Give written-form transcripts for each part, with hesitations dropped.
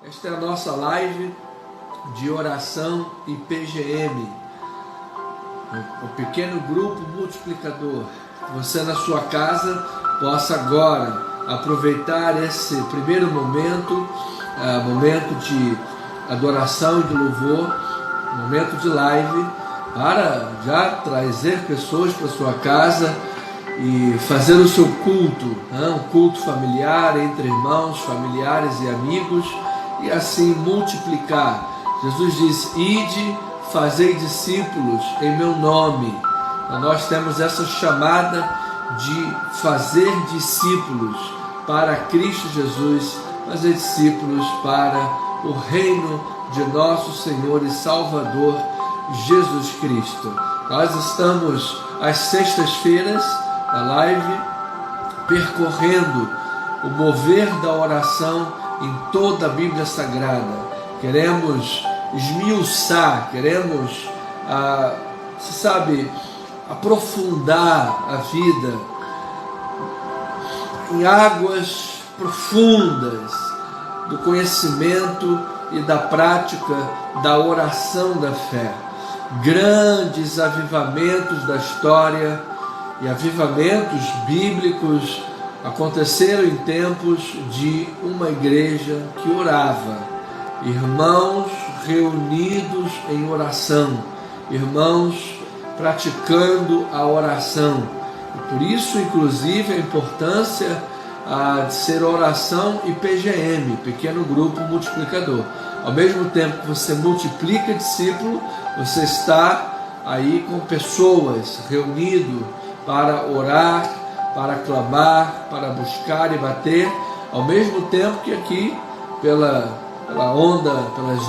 Esta é a nossa live de oração e PGM, o pequeno grupo multiplicador. Você na sua casa possa agora aproveitar esse primeiro momento, momento de adoração e de louvor, momento de live, para já trazer pessoas para sua casa e fazer o seu culto, um culto familiar entre irmãos, familiares e amigos, e assim multiplicar. Jesus diz: ide, fazei discípulos em meu nome. Então, nós temos essa chamada de fazer discípulos para Cristo Jesus, fazer discípulos para o reino de nosso Senhor e Salvador Jesus Cristo. Nós estamos às sextas-feiras na live percorrendo o mover da oração em toda a Bíblia Sagrada. Queremos esmiuçar, queremos, aprofundar a vida em águas profundas do conhecimento e da prática da oração da fé. Grandes avivamentos da história e avivamentos bíblicos aconteceram em tempos de uma igreja que orava, irmãos reunidos em oração, irmãos praticando a oração. E por isso, inclusive, a importância de ser oração e PGM, pequeno grupo multiplicador. Ao mesmo tempo que você multiplica discípulo, você está aí com pessoas reunidas para orar, para clamar, para buscar e bater, ao mesmo tempo que aqui, pelas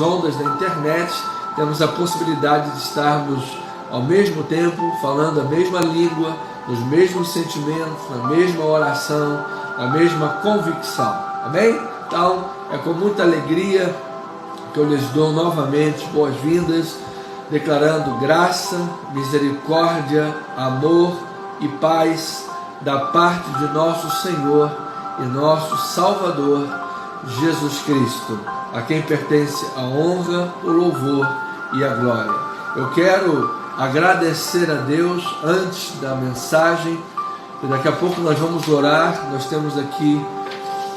ondas da internet, temos a possibilidade de estarmos ao mesmo tempo falando a mesma língua, os mesmos sentimentos, na mesma oração, na mesma convicção. Amém? Então, é com muita alegria que eu lhes dou novamente boas-vindas, declarando graça, misericórdia, amor e paz da parte de nosso Senhor e nosso Salvador Jesus Cristo, a quem pertence a honra, o louvor e a glória. Eu quero agradecer a Deus antes da mensagem, e daqui a pouco nós vamos orar. Nós temos aqui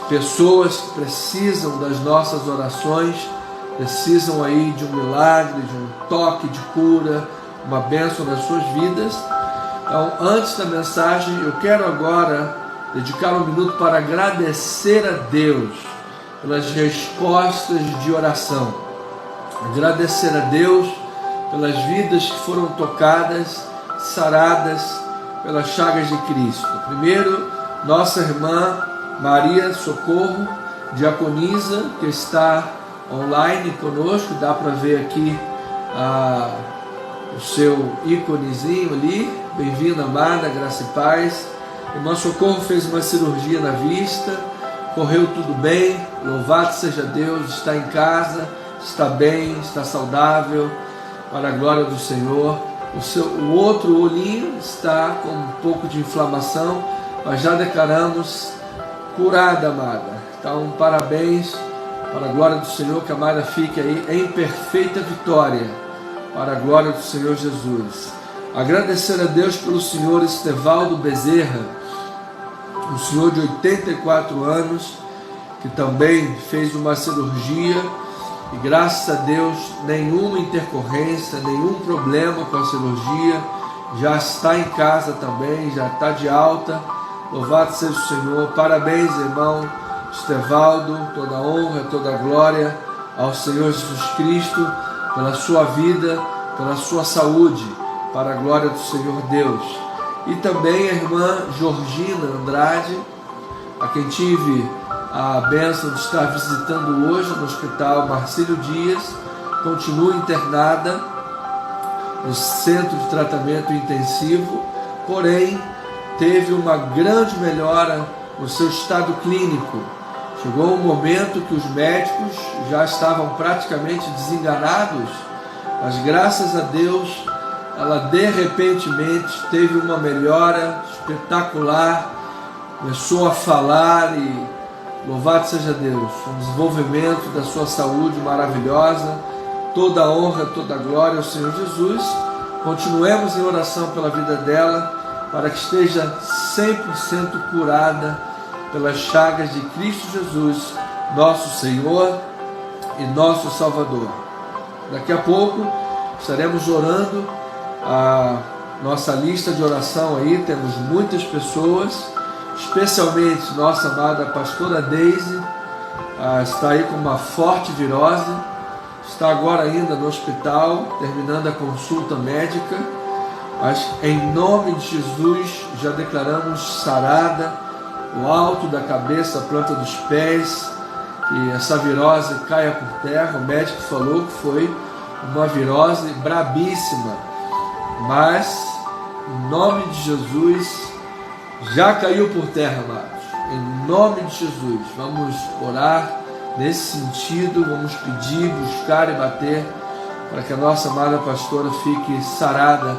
pessoas que precisam das nossas orações, precisam aí de um milagre, de um toque de cura, uma bênção nas suas vidas. Então, antes da mensagem, eu quero agora dedicar um minuto para agradecer a Deus pelas respostas de oração. Agradecer a Deus pelas vidas que foram tocadas, saradas pelas chagas de Cristo. Primeiro, nossa irmã Maria Socorro, diaconisa, que está online conosco. Dá para ver aqui o seu íconezinho ali. Bem-vinda, amada, graça e paz. Irmã Socorro fez uma cirurgia na vista, correu tudo bem, louvado seja Deus, está em casa, está bem, está saudável, para a glória do Senhor. O outro olhinho está com um pouco de inflamação, mas já declaramos curada, amada. Então, parabéns, para a glória do Senhor, que a amada fique aí em perfeita vitória, para a glória do Senhor Jesus. Agradecer a Deus pelo senhor Estevaldo Bezerra, um senhor de 84 anos, que também fez uma cirurgia, e graças a Deus, nenhuma intercorrência, nenhum problema com a cirurgia, já está em casa também, já está de alta. Louvado seja o Senhor. Parabéns, irmão Estevaldo, toda a honra, toda a glória ao Senhor Jesus Cristo, pela sua vida, pela sua saúde, para a glória do Senhor Deus. E também a irmã Georgina Andrade, a quem tive a bênção de estar visitando hoje no Hospital Marcílio Dias, continua internada no Centro de Tratamento Intensivo, porém teve uma grande melhora no seu estado clínico. Chegou um momento que os médicos já estavam praticamente desenganados, mas graças a Deus ela de repentemente teve uma melhora espetacular, começou a falar e Louvado seja Deus, o desenvolvimento da sua saúde maravilhosa, toda a honra, toda a glória ao Senhor Jesus. Continuemos em oração pela vida dela, para que esteja 100% curada pelas chagas de Cristo Jesus, nosso Senhor e nosso Salvador. Daqui a pouco estaremos orando a nossa lista de oração aí, temos muitas pessoas, especialmente nossa amada pastora Deise, está aí com uma forte virose, está agora ainda no hospital, terminando a consulta médica, mas em nome de Jesus já declaramos sarada, o alto da cabeça, a planta dos pés, que essa virose caia por terra. O médico falou que foi uma virose brabíssima, mas em nome de Jesus já caiu por terra, amados. Em nome de Jesus, vamos orar nesse sentido, vamos pedir, buscar e bater para que a nossa amada pastora fique sarada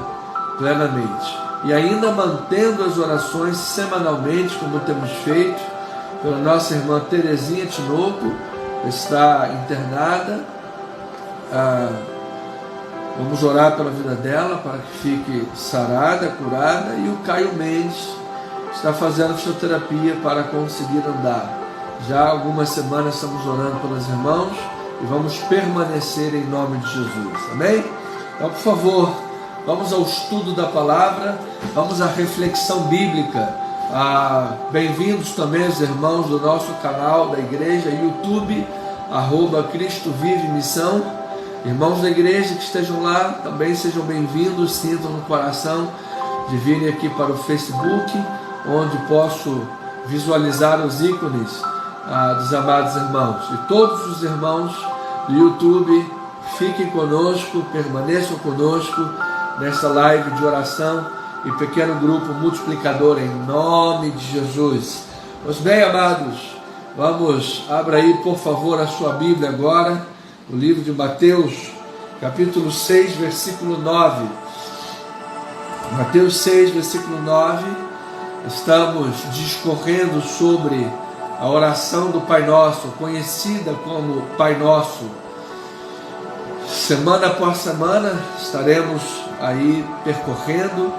plenamente. E ainda mantendo as orações semanalmente, como temos feito, pela nossa irmã Terezinha Tinoco, que está internada. Vamos orar pela vida dela, para que fique sarada, curada. E o Caio Mendes está fazendo fisioterapia para conseguir andar. Já há algumas semanas estamos orando pelos irmãos e vamos permanecer em nome de Jesus. Amém? Então, por favor, vamos ao estudo da palavra, vamos à reflexão bíblica. Bem-vindos também os irmãos do nosso canal da igreja, YouTube, @Cristo Vive Missão. Irmãos da igreja que estejam lá, também sejam bem-vindos, sintam no coração de virem aqui para o Facebook, onde posso visualizar os ícones dos amados irmãos. E todos os irmãos do YouTube, fiquem conosco, permaneçam conosco nessa live de oração e pequeno grupo multiplicador em nome de Jesus. Pois bem, amados, abra aí por favor a sua Bíblia agora, no livro de Mateus, capítulo 6, versículo 9. Mateus 6, versículo 9, estamos discorrendo sobre a oração do Pai Nosso, conhecida como Pai Nosso. Semana após semana estaremos aí percorrendo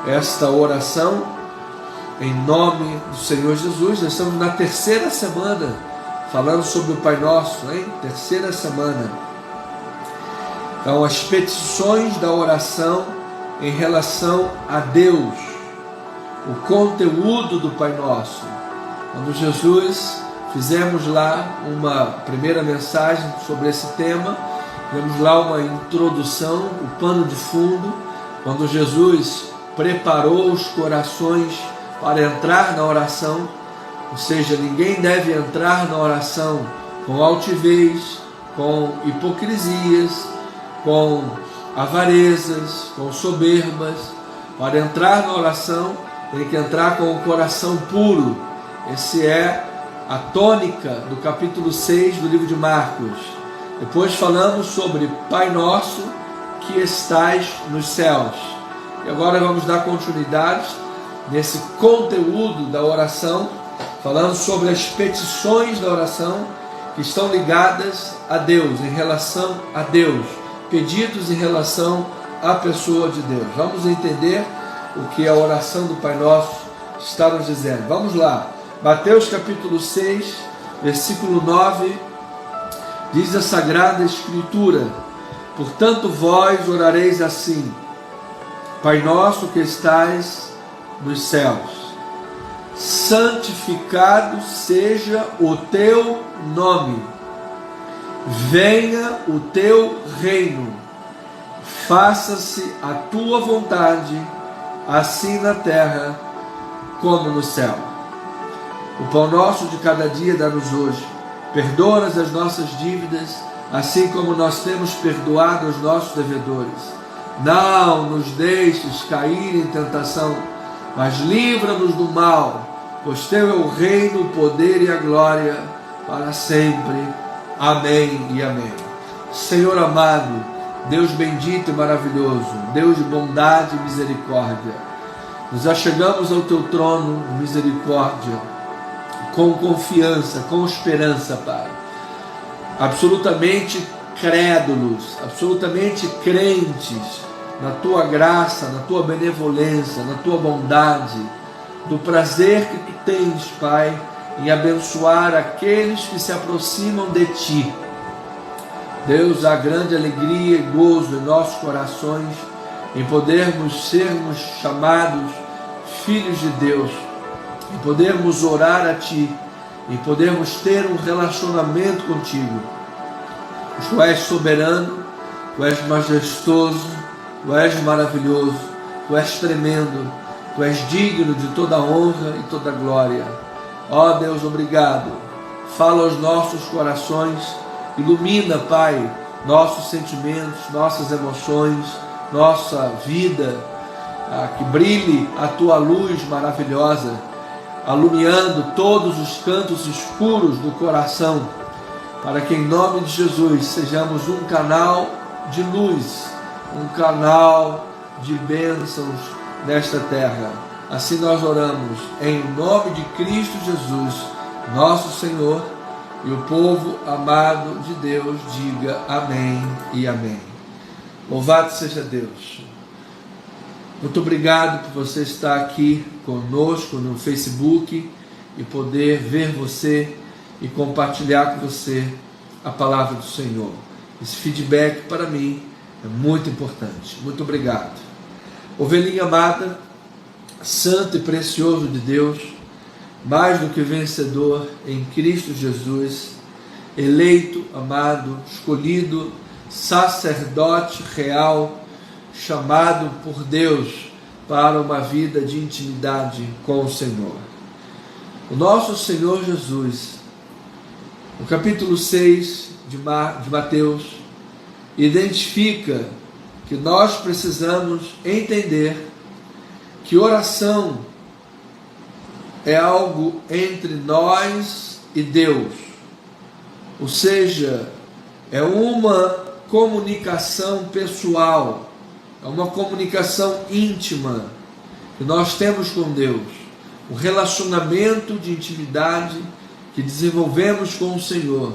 esta oração em nome do Senhor Jesus. Nós estamos na terceira semana falando sobre o Pai Nosso, hein? Terceira semana. Então, as petições da oração em relação a Deus, o conteúdo do Pai Nosso. Quando Jesus, fizemos lá uma primeira mensagem sobre esse tema, temos lá uma introdução, o pano de fundo, quando Jesus preparou os corações para entrar na oração, ou seja, ninguém deve entrar na oração com altivez, com hipocrisias, com avarezas, com soberbas. Para entrar na oração, tem que entrar com o coração puro. Esse é a tônica do capítulo 6 do livro de Marcos. Depois falamos sobre Pai Nosso que estais nos céus. E agora vamos dar continuidade nesse conteúdo da oração, falando sobre as petições da oração que estão ligadas a Deus, em relação a Deus, pedidos em relação à pessoa de Deus. Vamos entender o que a oração do Pai Nosso está nos dizendo. Vamos lá. Mateus capítulo 6, versículo 9, diz a Sagrada Escritura: portanto vós orareis assim: Pai nosso que estais nos céus, santificado seja o teu nome, venha o teu reino, faça-se a tua vontade, assim na terra como no céu. O pão nosso de cada dia dá-nos hoje. Perdoa-nos as nossas dívidas, assim como nós temos perdoado aos nossos devedores. Não nos deixes cair em tentação, mas livra-nos do mal, pois teu é o reino, o poder e a glória para sempre. Amém e amém. Senhor amado, Deus bendito e maravilhoso, Deus de bondade e misericórdia, nos achegamos ao teu trono de misericórdia, com confiança, com esperança, Pai. Absolutamente crédulos, absolutamente crentes na Tua graça, na Tua benevolência, na Tua bondade, do prazer que Tu tens, Pai, em abençoar aqueles que se aproximam de Ti. Deus, há grande alegria e gozo em nossos corações em podermos sermos chamados filhos de Deus, em podermos orar a Ti, em podermos ter um relacionamento contigo. Tu és soberano, Tu és majestoso, Tu és maravilhoso, Tu és tremendo, Tu és digno de toda honra e toda glória. Ó Deus, obrigado. Fala aos nossos corações, ilumina, Pai, nossos sentimentos, nossas emoções, nossa vida, que brilhe a Tua luz maravilhosa, alumiando todos os cantos escuros do coração, para que em nome de Jesus sejamos um canal de luz, um canal de bênçãos nesta terra. Assim nós oramos em nome de Cristo Jesus, nosso Senhor, e o povo amado de Deus diga amém e amém. Louvado seja Deus. Muito obrigado por você estar aqui conosco no Facebook e poder ver você e compartilhar com você a palavra do Senhor. Esse feedback para mim é muito importante. Muito obrigado. Ovelhinha amada, santo e precioso de Deus, mais do que vencedor em Cristo Jesus, eleito, amado, escolhido, sacerdote real, chamado por Deus para uma vida de intimidade com o Senhor. O nosso Senhor Jesus, no capítulo 6 de Mateus, identifica que nós precisamos entender que oração é algo entre nós e Deus, ou seja, é uma comunicação pessoal, é uma comunicação íntima que nós temos com Deus, um relacionamento de intimidade que desenvolvemos com o Senhor,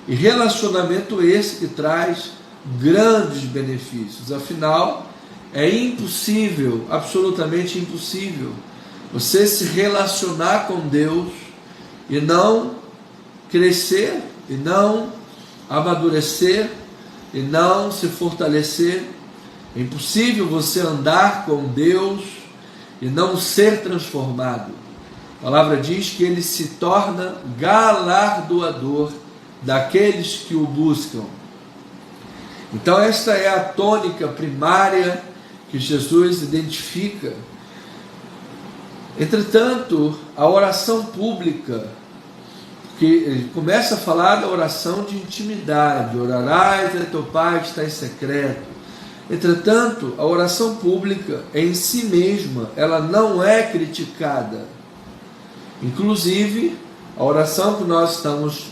e relacionamento esse que traz grandes benefícios. Afinal, é impossível, absolutamente impossível, você se relacionar com Deus e não crescer, e não amadurecer, e não se fortalecer. É impossível você andar com Deus e não ser transformado. A palavra diz que Ele se torna galardoador daqueles que o buscam. Então esta é a tônica primária que Jesus identifica. Entretanto, a oração pública, que ele começa a falar da oração de intimidade, orarás a teu Pai que está em secreto. Entretanto, a oração pública em si mesma, ela não é criticada. Inclusive, a oração que nós estamos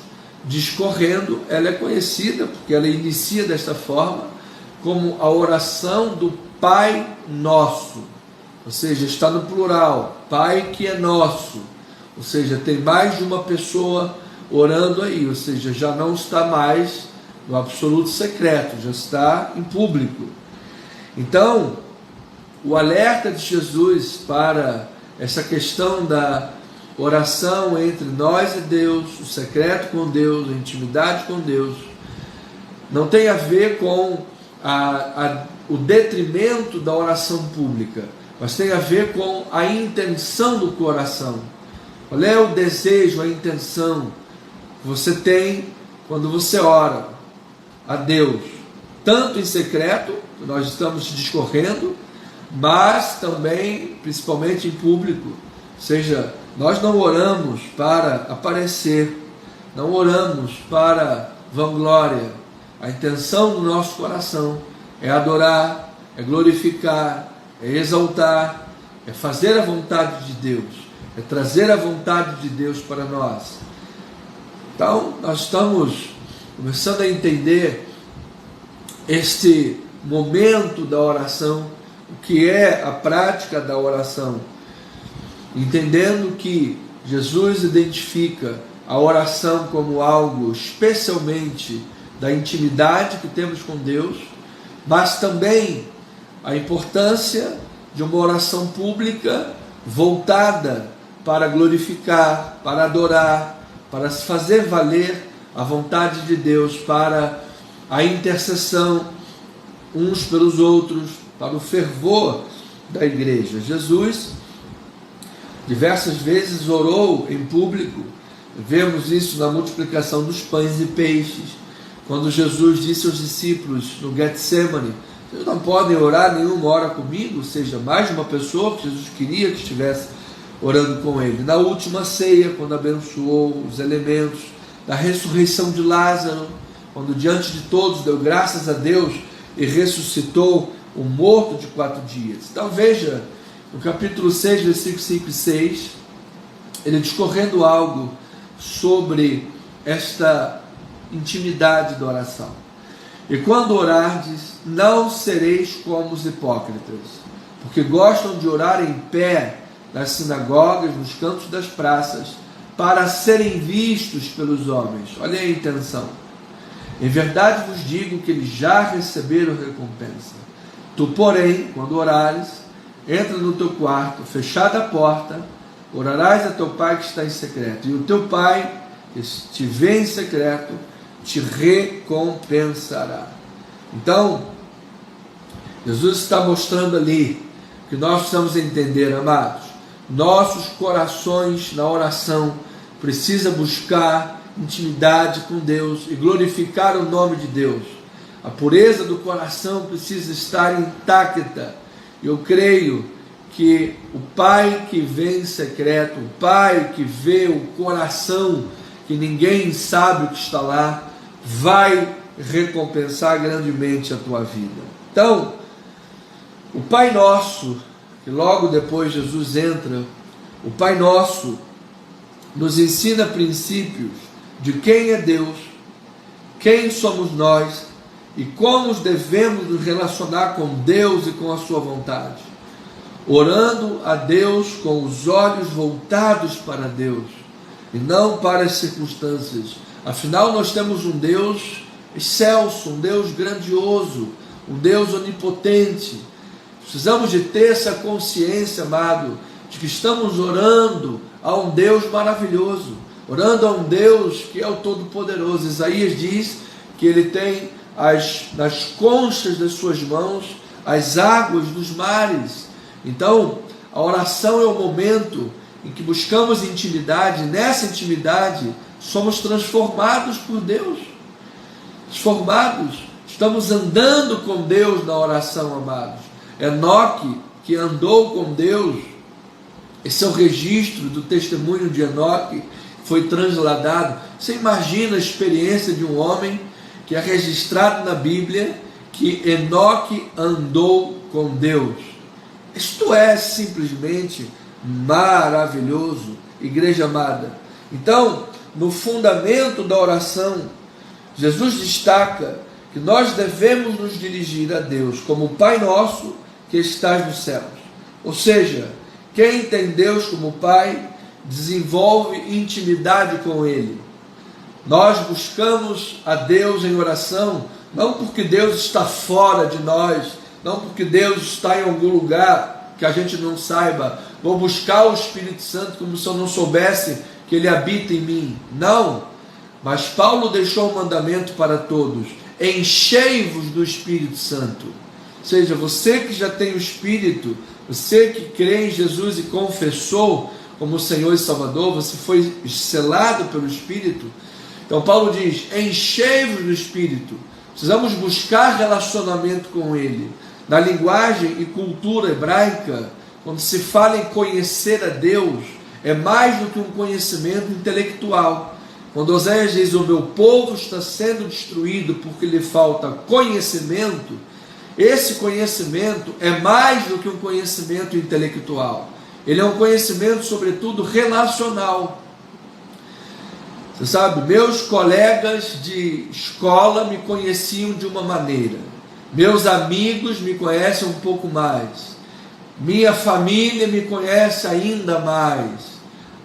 discorrendo, ela é conhecida, porque ela inicia desta forma, como a oração do Pai Nosso. Ou seja, está no plural, Pai que é nosso. Ou seja, tem mais de uma pessoa orando aí, ou seja, já não está mais no absoluto secreto, já está em público. Então, o alerta de Jesus para essa questão da oração entre nós e Deus, o secreto com Deus, a intimidade com Deus, não tem a ver com o detrimento da oração pública, mas tem a ver com a intenção do coração. Qual é o desejo, a intenção que você tem quando você ora a Deus, tanto em secreto, que nós estamos discorrendo, mas também, principalmente em público. Ou seja, nós não oramos para aparecer, não oramos para vanglória. A intenção do nosso coração é adorar, é glorificar, é exaltar, é fazer a vontade de Deus, é trazer a vontade de Deus para nós. Então, nós estamos começando a entender este momento da oração, o que é a prática da oração, entendendo que Jesus identifica a oração como algo especialmente da intimidade que temos com Deus, mas também a importância de uma oração pública voltada para glorificar, para adorar, para se fazer valer a vontade de Deus, para a intercessão uns pelos outros, para o fervor da igreja. Jesus diversas vezes orou em público. Vemos isso na multiplicação dos pães e peixes, quando Jesus disse aos discípulos no Getsemane: vocês não podem orar nenhuma hora comigo? Ou seja, mais de uma pessoa que Jesus queria que estivesse orando com ele. Na última ceia, quando abençoou os elementos, da ressurreição de Lázaro, quando diante de todos deu graças a Deus e ressuscitou o morto de 4 dias. Então veja, no capítulo 6, versículos 5 e 6, ele discorrendo algo sobre esta intimidade da oração. E quando orardes, não sereis como os hipócritas, porque gostam de orar em pé nas sinagogas, nos cantos das praças, para serem vistos pelos homens. Olha aí a intenção. Em verdade vos digo que eles já receberam recompensa. Tu, porém, quando orares, entra no teu quarto, fechada a porta, orarás a teu pai que está em secreto, e o teu pai, que te vê em secreto, te recompensará. Então, Jesus está mostrando ali que nós precisamos entender, amados, nossos corações na oração precisam buscar intimidade com Deus e glorificar o nome de Deus. A pureza do coração precisa estar intacta. Eu creio que o Pai que vê em secreto, o Pai que vê o coração, que ninguém sabe o que está lá, vai recompensar grandemente a tua vida. Então, o Pai Nosso, que logo depois Jesus entra, o Pai Nosso nos ensina princípios de quem é Deus, quem somos nós e como devemos nos relacionar com Deus e com a sua vontade, orando a Deus com os olhos voltados para Deus e não para as circunstâncias. Afinal, nós temos um Deus excelso, um Deus grandioso, um Deus onipotente. Precisamos de ter essa consciência, amado, de que estamos orando a um Deus maravilhoso, orando a um Deus que é o Todo-Poderoso. Isaías diz que Ele tem nas conchas das suas mãos as águas dos mares. Então, a oração é o momento em que buscamos intimidade. Nessa intimidade, somos transformados por Deus. Transformados. Estamos andando com Deus na oração, amados. Enoque, que andou com Deus, esse é o registro do testemunho de Enoque, que foi transladado. Você imagina a experiência de um homem que é registrado na Bíblia, que Enoque andou com Deus. Isto é simplesmente maravilhoso, igreja amada. Então, no fundamento da oração, Jesus destaca que nós devemos nos dirigir a Deus como Pai Nosso que estás nos céus. Ou seja, quem tem Deus como Pai desenvolve intimidade com Ele. Nós buscamos a Deus em oração, não porque Deus está fora de nós, não porque Deus está em algum lugar que a gente não saiba. Vou buscar o Espírito Santo como se eu não soubesse que Ele habita em mim. Não, mas Paulo deixou um mandamento para todos: enchei-vos do Espírito Santo. Ou seja, você que já tem o Espírito, você que crê em Jesus e confessou como Senhor e Salvador, você foi selado pelo Espírito. Então Paulo diz: enchei-vos do Espírito. Precisamos buscar relacionamento com Ele. Na linguagem e cultura hebraica, quando se fala em conhecer a Deus, é mais do que um conhecimento intelectual. Quando Oséias diz: o meu povo está sendo destruído porque lhe falta conhecimento, esse conhecimento é mais do que um conhecimento intelectual. Ele é um conhecimento, sobretudo, relacional. Você sabe, meus colegas de escola me conheciam de uma maneira, meus amigos me conhecem um pouco mais, minha família me conhece ainda mais.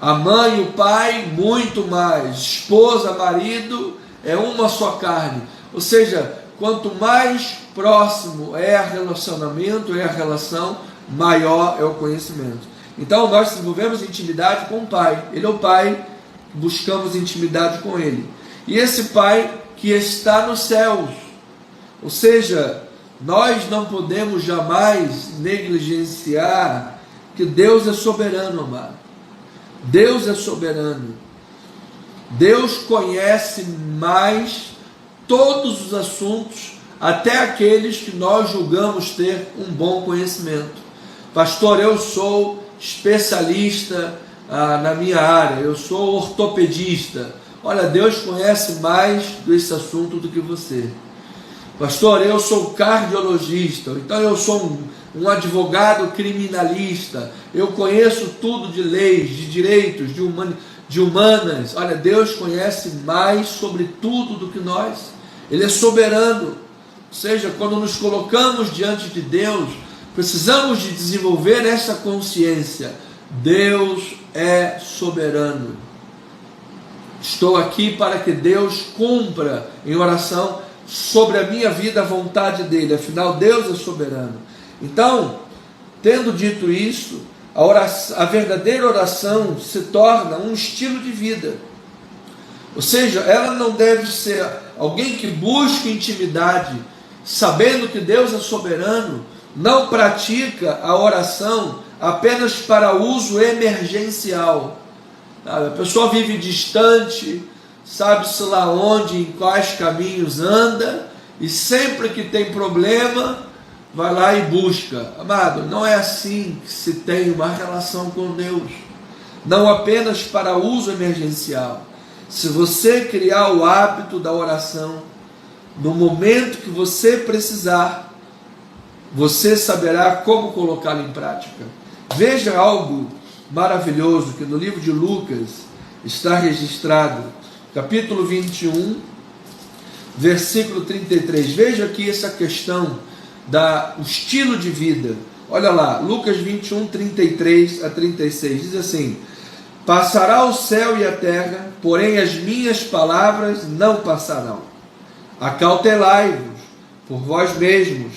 A mãe e o pai, muito mais. Esposa, marido, é uma só carne. Ou seja, quanto mais próximo é o relacionamento, é a relação, maior é o conhecimento. Então nós desenvolvemos intimidade com o Pai. Ele é o Pai, buscamos intimidade com Ele. E esse Pai que está nos céus. Ou seja, nós não podemos jamais negligenciar que Deus é soberano, amado. Deus é soberano. Deus conhece mais todos os assuntos, até aqueles que nós julgamos ter um bom conhecimento. Pastor, eu sou especialista na minha área, eu sou ortopedista. Olha, Deus conhece mais desse assunto do que você. Pastor, eu sou cardiologista, então eu sou um advogado criminalista, eu conheço tudo de leis, de direitos, de humanas. Olha, Deus conhece mais sobre tudo do que nós. Ele é soberano. Ou seja, quando nos colocamos diante de Deus, precisamos de desenvolver essa consciência. Deus é soberano. Estou aqui para que Deus cumpra em oração sobre a minha vida a vontade dele. Afinal, Deus é soberano. Então, tendo dito isso, a verdadeira oração se torna um estilo de vida. Ou seja, ela não deve ser alguém que busca intimidade, sabendo que Deus é soberano, não pratica a oração apenas para uso emergencial. A pessoa vive distante, sabe-se lá onde, em quais caminhos anda, e sempre que tem problema, vai lá e busca. Amado, não é assim que se tem uma relação com Deus. Não apenas para uso emergencial. Se você criar o hábito da oração, no momento que você precisar, você saberá como colocá-lo em prática. Veja algo maravilhoso que no livro de Lucas está registrado, capítulo 21, versículo 33. Veja aqui essa questão do estilo de vida. Olha lá, Lucas 21, 33 a 36, diz assim: passará o céu e a terra, porém as minhas palavras não passarão. Acautelai-vos por vós mesmos,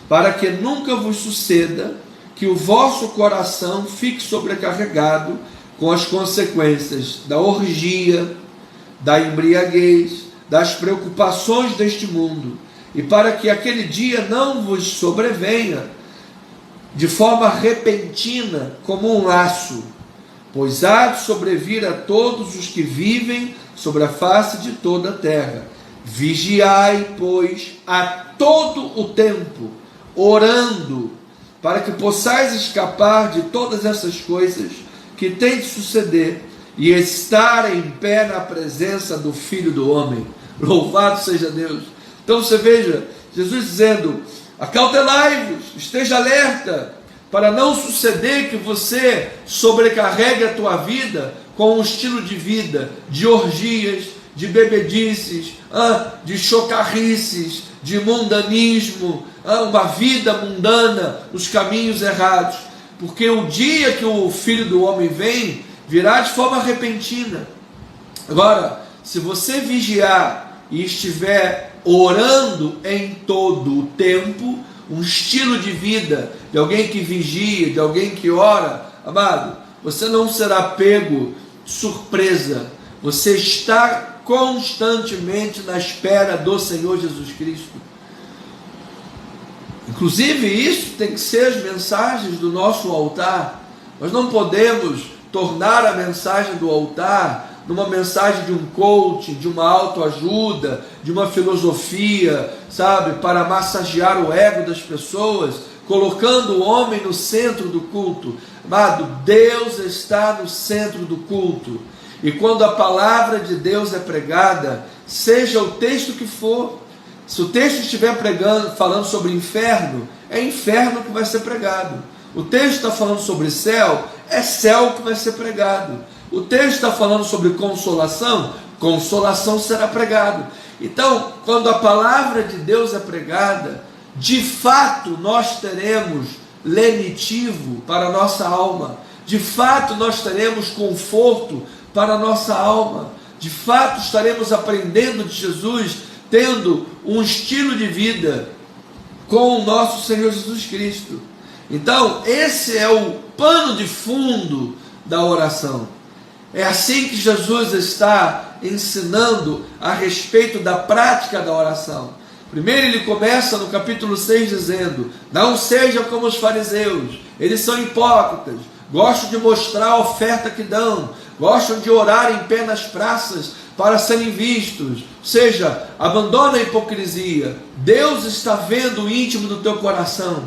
para que nunca vos suceda que o vosso coração fique sobrecarregado com as consequências da orgia, da embriaguez, das preocupações deste mundo, e para que aquele dia não vos sobrevenha de forma repentina como um laço, pois há de sobrevir a todos os que vivem sobre a face de toda a terra. Vigiai, pois, a todo o tempo, orando, para que possais escapar de todas essas coisas que têm de suceder e estar em pé na presença do Filho do Homem. Louvado seja Deus. Então você veja, Jesus dizendo: acautelai-vos, esteja alerta, para não suceder que você sobrecarregue a tua vida com um estilo de vida de orgias, de bebedices, de chocarrices, de mundanismo, uma vida mundana, os caminhos errados, porque o dia que o Filho do Homem vem, virá de forma repentina. Agora, se você vigiar e estiver orando em todo o tempo, um estilo de vida de alguém que vigia, de alguém que ora, amado, você não será pego de surpresa. Você está constantemente na espera do Senhor Jesus Cristo. Inclusive, isso tem que ser as mensagens do nosso altar. Nós não podemos tornar a mensagem do altar numa mensagem de um coaching, de uma autoajuda, de uma filosofia, sabe, para massagear o ego das pessoas, colocando o homem no centro do culto. Amado, Deus está no centro do culto. E quando a palavra de Deus é pregada, seja o texto que for, se o texto estiver falando sobre inferno, é inferno que vai ser pregado. O texto está falando sobre céu, é céu que vai ser pregado. O texto está falando sobre consolação, consolação será pregado. Então, quando a palavra de Deus é pregada, de fato nós teremos lenitivo para a nossa alma. de fato nós teremos conforto para a nossa alma, de fato estaremos aprendendo de Jesus, tendo um estilo de vida com o nosso Senhor Jesus Cristo. Então, esse é o pano de fundo da oração. É assim que Jesus está ensinando a respeito da prática da oração. Primeiro ele começa no capítulo 6 dizendo: não sejam como os fariseus, eles são hipócritas, gostam de mostrar a oferta que dão, gostam de orar em pé nas praças para serem vistos. Ou seja, abandona a hipocrisia. Deus está vendo o íntimo do teu coração.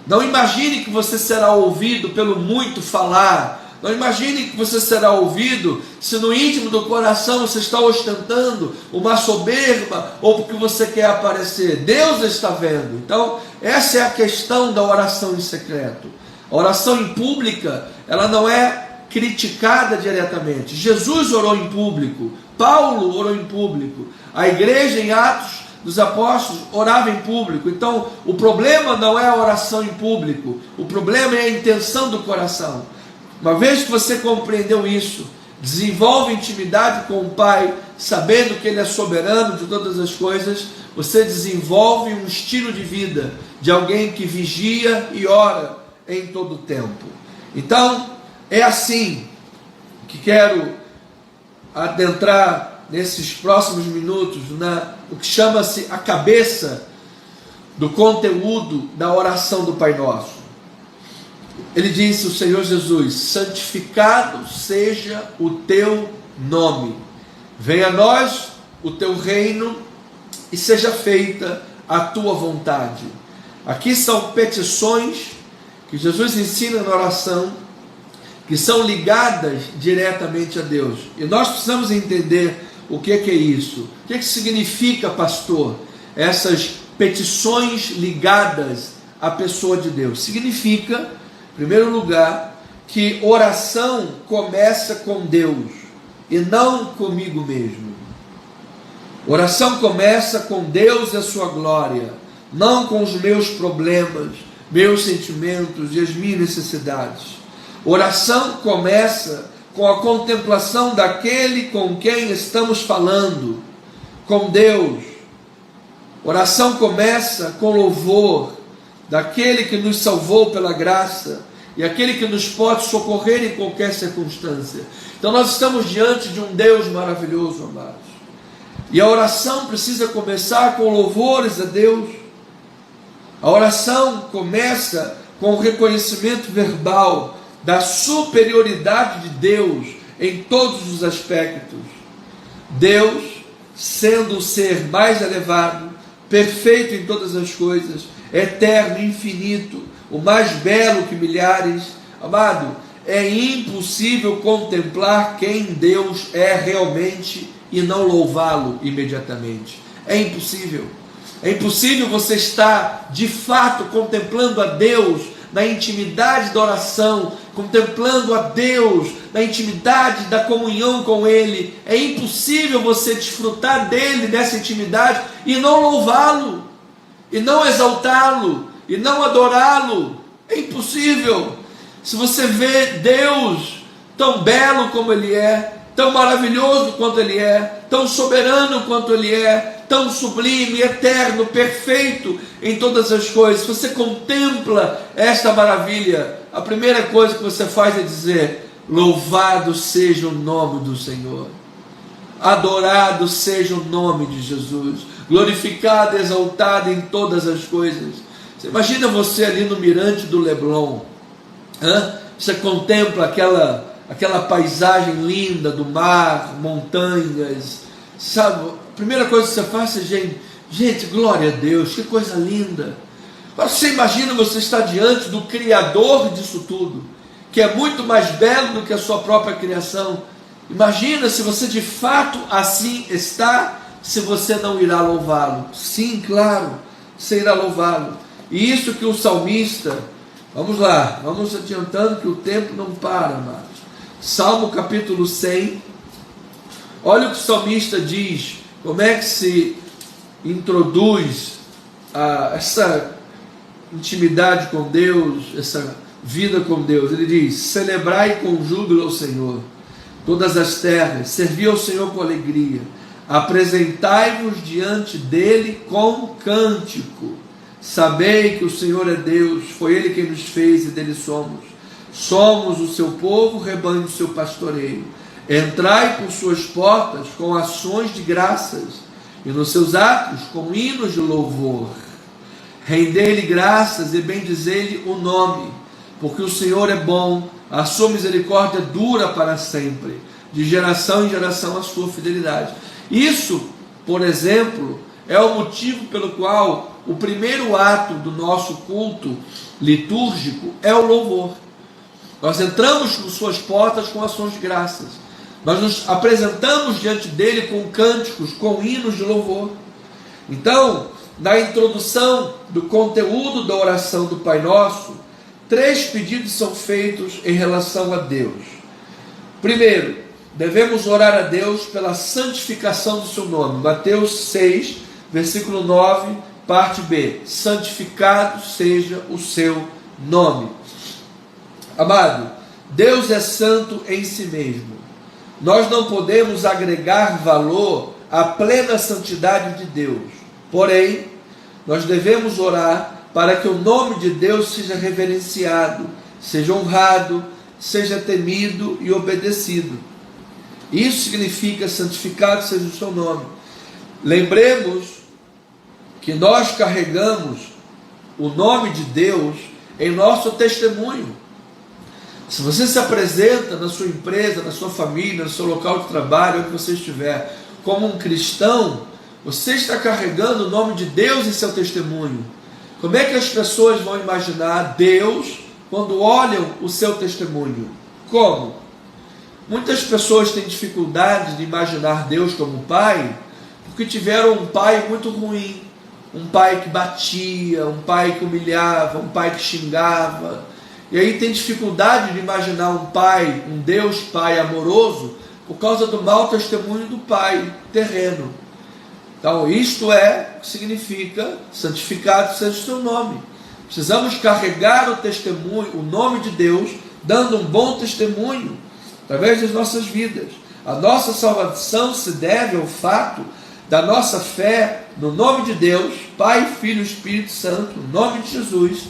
Não imagine que você será ouvido pelo muito falar. Não imagine que você será ouvido se no íntimo do coração você está ostentando uma soberba ou porque você quer aparecer. Deus está vendo. Então, essa é a questão da oração em secreto. A oração em pública, ela não é criticada diretamente. Jesus orou em público, Paulo orou em público, a igreja em Atos dos Apóstolos orava em público. Então, o problema não é a oração em público, o problema é a intenção do coração. Uma vez que você compreendeu isso, desenvolve intimidade com o Pai, sabendo que Ele é soberano de todas as coisas, você desenvolve um estilo de vida de alguém que vigia e ora em todo o tempo. Então, é assim que quero adentrar nesses próximos minutos o que chama-se a cabeça do conteúdo da oração do Pai Nosso. Ele disse, o Senhor Jesus: santificado seja o teu nome, venha a nós o teu reino e seja feita a tua vontade. Aqui são petições que Jesus ensina na oração, que são ligadas diretamente a Deus. E nós precisamos entender o que é isso. O que significa, pastor, essas petições ligadas à pessoa de Deus? Significa, em primeiro lugar, que oração começa com Deus e não comigo mesmo. Oração começa com Deus e a sua glória, não com os meus problemas, meus sentimentos e as minhas necessidades. Oração começa com a contemplação daquele com quem estamos falando, com Deus. Oração começa com louvor daquele que nos salvou pela graça e aquele que nos pode socorrer em qualquer circunstância. Então nós estamos diante de um Deus maravilhoso, amados. E a oração precisa começar com louvores a Deus. A oração começa com o reconhecimento verbal da superioridade de Deus em todos os aspectos. Deus, sendo o ser mais elevado, perfeito em todas as coisas, eterno, infinito, o mais belo que milhares. Amado, é impossível contemplar quem Deus é realmente e não louvá-lo imediatamente. É impossível. É impossível você estar de fato contemplando a Deus na intimidade da oração, contemplando a Deus na intimidade da comunhão com Ele. É impossível você desfrutar dele nessa intimidade e não louvá-lo, e não exaltá-lo, e não adorá-lo. É impossível. Se você vê Deus tão belo como Ele é, tão maravilhoso quanto Ele é, tão soberano quanto Ele é, tão sublime, eterno, perfeito em todas as coisas, você contempla esta maravilha, a primeira coisa que você faz é dizer: louvado seja o nome do Senhor, adorado seja o nome de Jesus, glorificado, exaltado em todas as coisas. Você imagina você ali no mirante do Leblon, você contempla aquela paisagem linda do mar, montanhas, sabe? A primeira coisa que você faz é, gente, glória a Deus, que coisa linda. Agora você imagina você estar diante do Criador disso tudo, que é muito mais belo do que a sua própria criação. Imagina se você de fato assim está, se você não irá louvá-lo. Sim, claro, você irá louvá-lo. E isso que o salmista, vamos lá, vamos adiantando que o tempo não para, amados. Salmo capítulo 100, olha o que o salmista diz, como é que se introduz essa intimidade com Deus, essa vida com Deus. Ele diz: celebrai com júbilo ao Senhor todas as terras, servi ao Senhor com alegria, apresentai-vos diante dele com cântico. Sabei que o Senhor é Deus, foi Ele quem nos fez e dele somos. Somos o seu povo, rebanho do seu pastoreio. Entrai por suas portas com ações de graças, e nos seus atos com hinos de louvor. Rendei-lhe graças e bendizei-lhe o nome, porque o Senhor é bom, a sua misericórdia dura para sempre, de geração em geração a sua fidelidade. Isso, por exemplo, é o motivo pelo qual o primeiro ato do nosso culto litúrgico é o louvor. Nós entramos por suas portas com ações de graças. Nós nos apresentamos diante dele com cânticos, com hinos de louvor. Então, na introdução do conteúdo da oração do Pai Nosso, 3 pedidos são feitos em relação a Deus. Primeiro, devemos orar a Deus pela santificação do seu nome. Mateus 6, versículo 9, parte B. Santificado seja o seu nome. Amado, Deus é santo em si mesmo. Nós não podemos agregar valor à plena santidade de Deus. Porém, nós devemos orar para que o nome de Deus seja reverenciado, seja honrado, seja temido e obedecido. Isso significa: santificado seja o seu nome. Lembremos que nós carregamos o nome de Deus em nosso testemunho. Se você se apresenta na sua empresa, na sua família, no seu local de trabalho, onde você estiver, como um cristão, você está carregando o nome de Deus em seu testemunho. Como é que as pessoas vão imaginar Deus quando olham o seu testemunho? Como? Muitas pessoas têm dificuldade de imaginar Deus como pai, porque tiveram um pai muito ruim, um pai que batia, um pai que humilhava, um pai que xingava. E aí tem dificuldade de imaginar um pai, um Deus Pai amoroso, por causa do mau testemunho do pai terreno. Então, isto significa: santificado seja o seu nome. Precisamos carregar o testemunho, o nome de Deus, dando um bom testemunho através das nossas vidas. A nossa salvação se deve ao fato da nossa fé no nome de Deus, Pai, Filho e Espírito Santo, no nome de Jesus.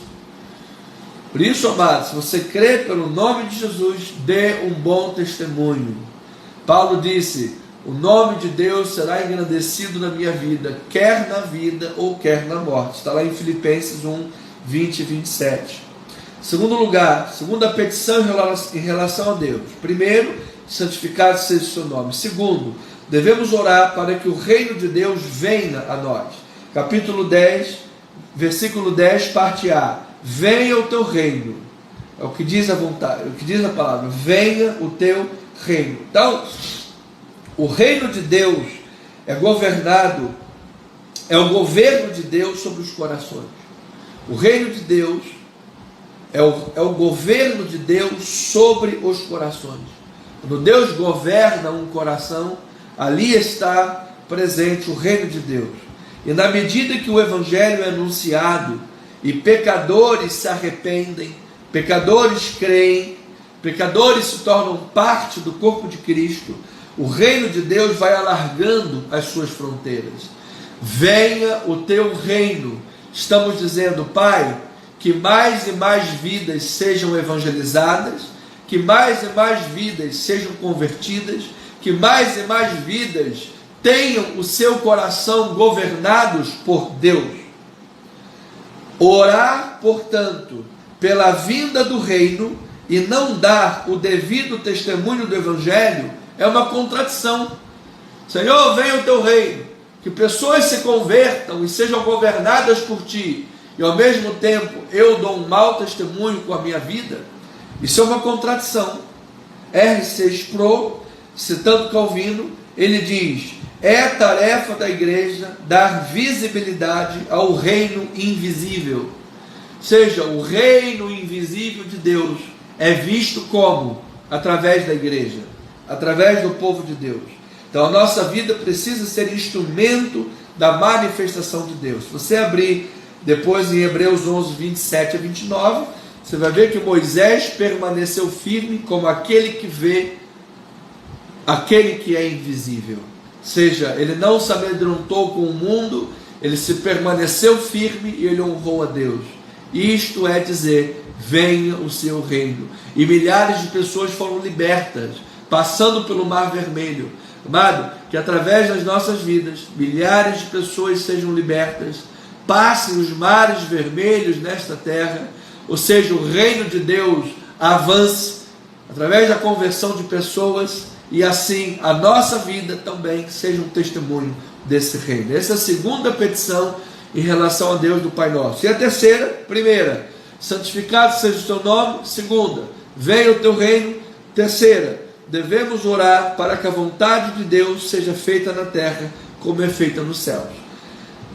Por isso, amado, se você crê pelo nome de Jesus, dê um bom testemunho. Paulo disse: o nome de Deus será engrandecido na minha vida, quer na vida ou quer na morte. Está lá em Filipenses 1, 20 e 27. Segundo lugar, segunda petição em relação a Deus. Primeiro, santificado seja o seu nome. Segundo, devemos orar para que o reino de Deus venha a nós. Capítulo 10, versículo 10, parte A. Venha o teu reino. É o que diz a vontade, é o que diz a palavra. Venha o teu reino. Então, o reino de Deus é governado, é o governo de Deus sobre os corações. O reino de Deus é o governo de Deus sobre os corações. Quando Deus governa um coração, ali está presente o reino de Deus. E na medida que o evangelho é anunciado e pecadores se arrependem, pecadores creem, pecadores se tornam parte do corpo de Cristo, o reino de Deus vai alargando as suas fronteiras. Venha o teu reino. Estamos dizendo: Pai, que mais e mais vidas sejam evangelizadas, que mais e mais vidas sejam convertidas, que mais e mais vidas tenham o seu coração governados por Deus. Orar, portanto, pela vinda do reino e não dar o devido testemunho do evangelho é uma contradição. Senhor, venha o teu reino, que pessoas se convertam e sejam governadas por ti, e ao mesmo tempo eu dou um mau testemunho com a minha vida. Isso é uma contradição. R.C. Sproul, citando Calvino, ele diz: é tarefa da igreja dar visibilidade ao reino invisível. Ou seja, o reino invisível de Deus é visto como? Através da igreja, através do povo de Deus. Então a nossa vida precisa ser instrumento da manifestação de Deus. Se você abrir depois em Hebreus 11, 27 a 29, você vai ver que Moisés permaneceu firme como aquele que vê aquele que é invisível. Ou seja, ele não se amedrontou com o mundo, ele se permaneceu firme e ele honrou a Deus. Isto é dizer, venha o seu reino. E milhares de pessoas foram libertas, passando pelo Mar Vermelho. Amado, que através das nossas vidas, milhares de pessoas sejam libertas, passem os mares vermelhos nesta terra, ou seja, o reino de Deus avance através da conversão de pessoas, e assim a nossa vida também seja um testemunho desse reino. Essa é a segunda petição em relação a Deus do Pai Nosso. E a terceira, primeira, santificado seja o teu nome. Segunda, venha o teu reino. Terceira, devemos orar para que a vontade de Deus seja feita na terra como é feita nos céus.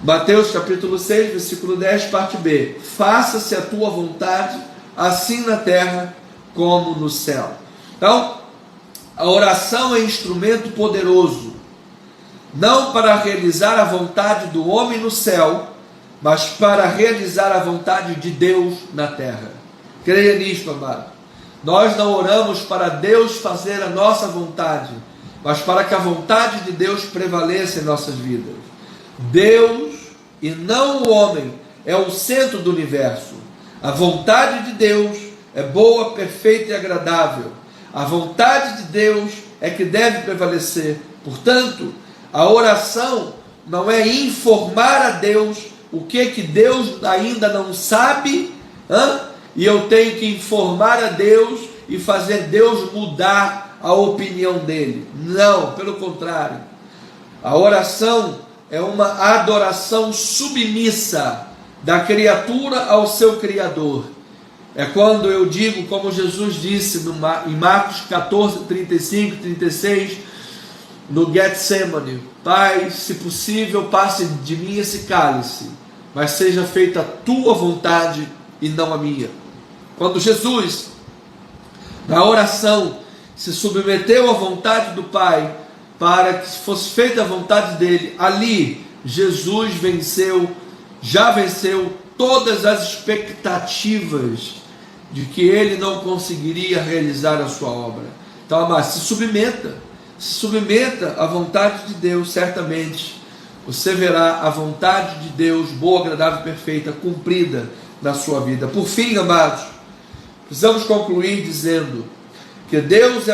Mateus capítulo 6, versículo 10, parte B. Faça-se a tua vontade, assim na terra como no céu. Então, a oração é instrumento poderoso, não para realizar a vontade do homem no céu, mas para realizar a vontade de Deus na terra. Creia nisto, amado. Nós não oramos para Deus fazer a nossa vontade, mas para que a vontade de Deus prevaleça em nossas vidas. Deus, e não o homem, é o centro do universo. A vontade de Deus é boa, perfeita e agradável. A vontade de Deus é que deve prevalecer. Portanto, a oração não é informar a Deus o que Deus ainda não sabe, e eu tenho que informar a Deus e fazer Deus mudar a opinião dele. Não, pelo contrário. A oração é uma adoração submissa da criatura ao seu Criador. É quando eu digo, como Jesus disse em Marcos 14, 35 e 36, no Getsemane: Pai, se possível, passe de mim esse cálice, mas seja feita a tua vontade e não a minha. Quando Jesus, na oração, se submeteu à vontade do Pai, para que fosse feita a vontade dele, ali Jesus já venceu todas as expectativas de que ele não conseguiria realizar a sua obra. Então, amado, se submeta à vontade de Deus. Certamente você verá a vontade de Deus, boa, agradável e perfeita, cumprida na sua vida. Por fim, amados, precisamos concluir dizendo que Deus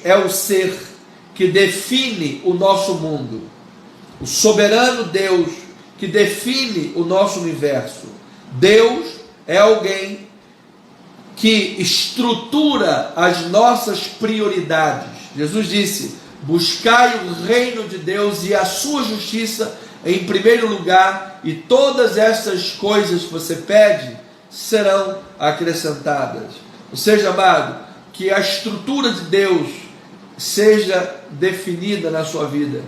é o ser que define o nosso mundo, o soberano Deus que define o nosso universo. Deus é alguém que estrutura as nossas prioridades. Jesus disse: buscai o reino de Deus e a sua justiça em primeiro lugar, e todas essas coisas que você pede serão acrescentadas. Ou seja, amado, que a estrutura de Deus seja definida na sua vida.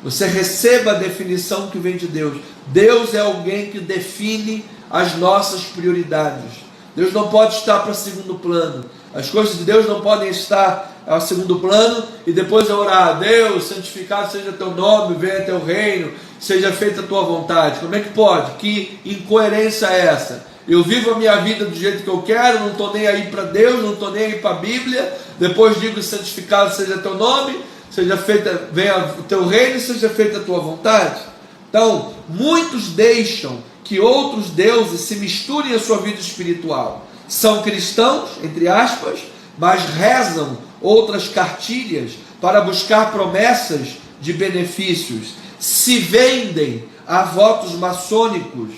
Você receba a definição que vem de Deus. Deus é alguém que define as nossas prioridades. Deus não pode estar para segundo plano. As coisas de Deus não podem estar a segundo plano e depois orar: Deus, santificado seja teu nome, venha teu reino, seja feita a tua vontade. Como é que pode? Que incoerência é essa? Eu vivo a minha vida do jeito que eu quero, não estou nem aí para Deus, não estou nem aí para a Bíblia, depois digo: santificado seja teu nome, seja feita, venha o teu reino e seja feita a tua vontade. Então, muitos deixam que outros deuses se misturem à sua vida espiritual. São cristãos, entre aspas, mas rezam outras cartilhas para buscar promessas de benefícios. Se vendem a votos maçônicos,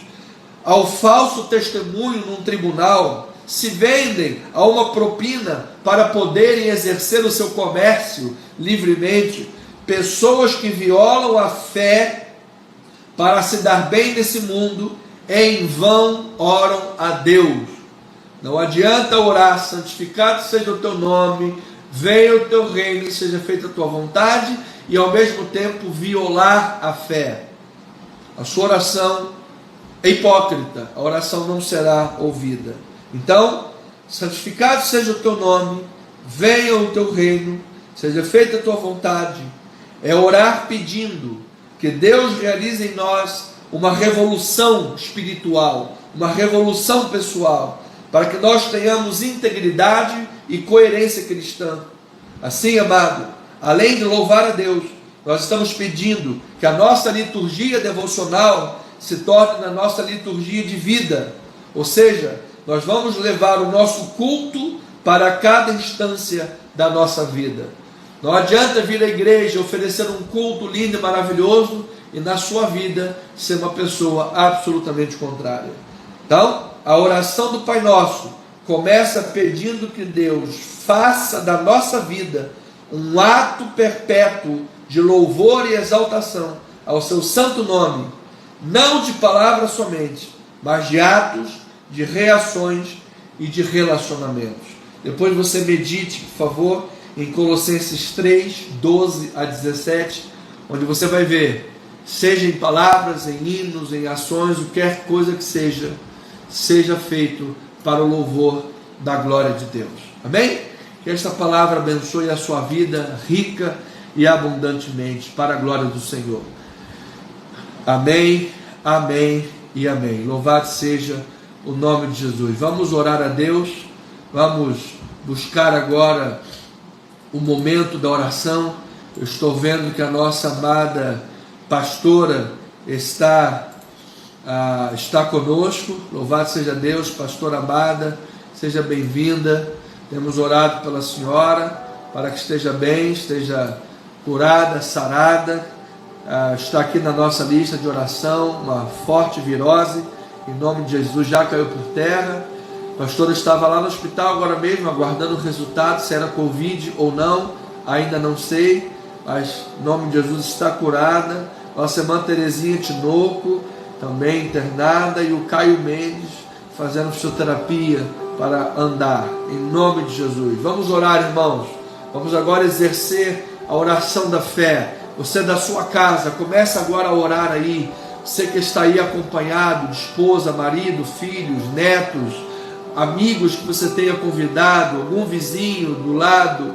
ao falso testemunho num tribunal, se vendem a uma propina para poderem exercer o seu comércio livremente. Pessoas que violam a fé para se dar bem nesse mundo, em vão oram a Deus. Não adianta orar: santificado seja o teu nome, venha o teu reino e seja feita a tua vontade, e ao mesmo tempo violar a fé. A sua oração é hipócrita, a oração não será ouvida. Então, santificado seja o teu nome, venha o teu reino, seja feita a tua vontade. É orar pedindo que Deus realize em nós uma revolução espiritual, uma revolução pessoal. para que nós tenhamos integridade e coerência cristã. Assim, amado, além de louvar a Deus, nós estamos pedindo que a nossa liturgia devocional se torne na nossa liturgia de vida, ou seja, nós vamos levar o nosso culto para cada instância da nossa vida. Não adianta vir à igreja oferecer um culto lindo e maravilhoso e na sua vida ser uma pessoa absolutamente contrária. Então, a oração do Pai Nosso começa pedindo que Deus faça da nossa vida um ato perpétuo de louvor e exaltação ao seu santo nome, não de palavras somente, mas de atos, de reações e de relacionamentos. Depois você medite, por favor, em Colossenses 3, 12 a 17, onde você vai ver, seja em palavras, em hinos, em ações, qualquer coisa que seja feito para o louvor da glória de Deus. Amém? Que esta palavra abençoe a sua vida rica e abundantemente para a glória do Senhor. Amém, amém e amém. Louvado seja o nome de Jesus. Vamos orar a Deus, vamos buscar agora o momento da oração. Eu estou vendo que a nossa amada pastora está conosco. Louvado seja Deus, pastora amada, seja bem-vinda. Temos orado pela senhora, para que esteja bem, esteja curada, sarada. Está aqui na nossa lista de oração, uma forte virose, em nome de Jesus, já caiu por terra. A pastora estava lá no hospital agora mesmo, aguardando o resultado, se era Covid ou não, ainda não sei, mas em nome de Jesus está curada. Nossa irmã Terezinha Tinoco, também internada, e o Caio Mendes, fazendo fisioterapia para andar, em nome de Jesus. Vamos orar, irmãos, vamos agora exercer a oração da fé. Você da sua casa, começa agora a orar aí, você que está aí acompanhado, de esposa, marido, filhos, netos, amigos que você tenha convidado, algum vizinho do lado,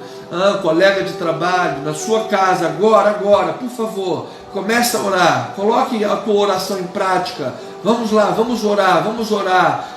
colega de trabalho, na sua casa, agora, por favor, comece a orar, coloque a tua oração em prática. Vamos lá, vamos orar.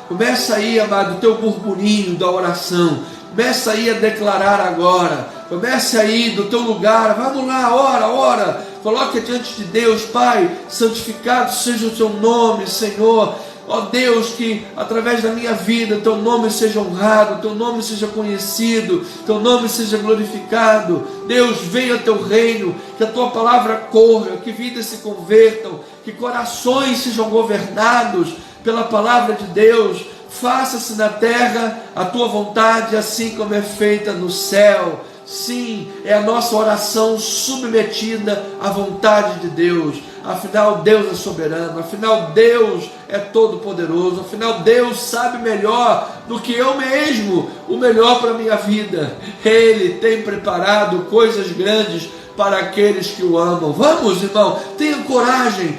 Começa aí, amado, o teu burburinho da oração. Começa aí a declarar agora. Comece aí do teu lugar. Vamos lá, ora. Coloque diante de Deus, Pai, santificado seja o teu nome, Senhor. Ó Deus, que através da minha vida teu nome seja honrado, teu nome seja conhecido, teu nome seja glorificado. Deus, venha o teu reino, que a tua palavra corra, que vidas se convertam, que corações sejam governados pela palavra de Deus. Faça-se na terra a tua vontade, assim como é feita no céu. Sim, é a nossa oração submetida à vontade de Deus. Afinal, Deus é soberano, afinal, Deus é todo-poderoso, afinal, Deus sabe melhor do que eu mesmo, o melhor para a minha vida. Ele tem preparado coisas grandes para aqueles que o amam. Vamos, irmão, tenha coragem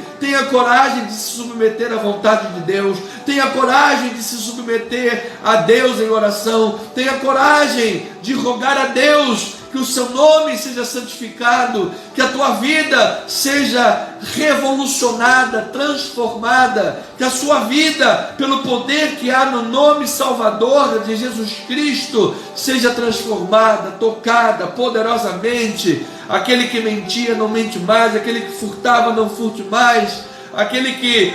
de se submeter à vontade de Deus, tenha coragem de se submeter a Deus em oração, tenha coragem de rogar a Deus que o seu nome seja santificado, que a tua vida seja revolucionada, transformada, que a sua vida, pelo poder que há no nome salvador de Jesus Cristo, seja transformada, tocada poderosamente. Aquele que mentia não mente mais, aquele que furtava não furte mais, aquele que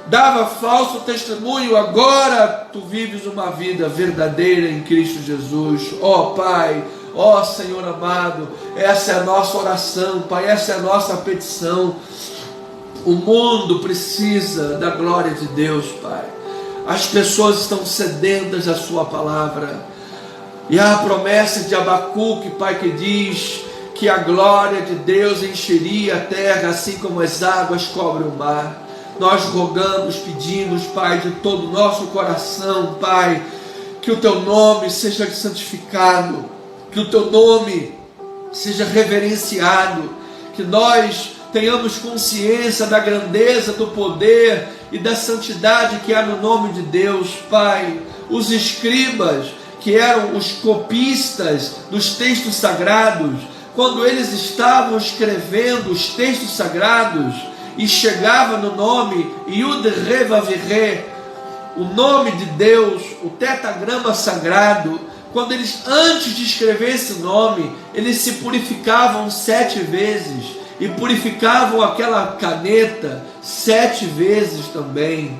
dava falso testemunho, agora tu vives uma vida verdadeira em Cristo Jesus. Ó Pai, ó Senhor amado, essa é a nossa oração, Pai, essa é a nossa petição. O mundo precisa da glória de Deus, Pai. As pessoas estão sedentas da sua palavra, e há a promessa de Abacuque, Pai, que diz que a glória de Deus encheria a terra, assim como as águas cobrem o mar. Nós rogamos, pedimos, Pai, de todo o nosso coração, Pai, que o teu nome seja santificado, que o teu nome seja reverenciado, que nós tenhamos consciência da grandeza, do poder e da santidade que há no nome de Deus, Pai. Os escribas, que eram os copistas dos textos sagrados, quando eles estavam escrevendo os textos sagrados e chegava no nome Yud Revav Re, o nome de Deus, o tetragrama sagrado, quando eles, antes de escrever esse nome, eles se purificavam 7 vezes, e purificavam aquela caneta 7 vezes também.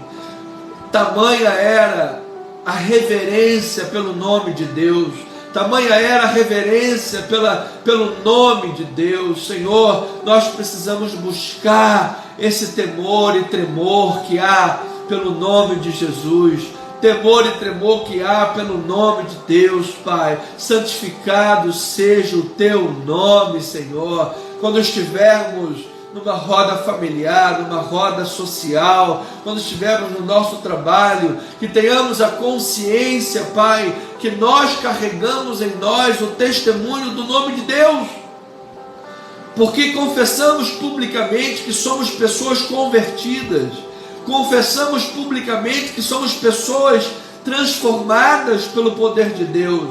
Tamanha era a reverência pelo nome de Deus, tamanha era a reverência pelo nome de Deus. Senhor, nós precisamos buscar esse temor e tremor que há pelo nome de Jesus, temor e tremor que há pelo nome de Deus, Pai. Santificado seja o teu nome, Senhor. Quando estivermos numa roda familiar, numa roda social, quando estivermos no nosso trabalho, que tenhamos a consciência, Pai, que nós carregamos em nós o testemunho do nome de Deus, porque confessamos publicamente que somos pessoas convertidas, confessamos publicamente que somos pessoas transformadas pelo poder de Deus.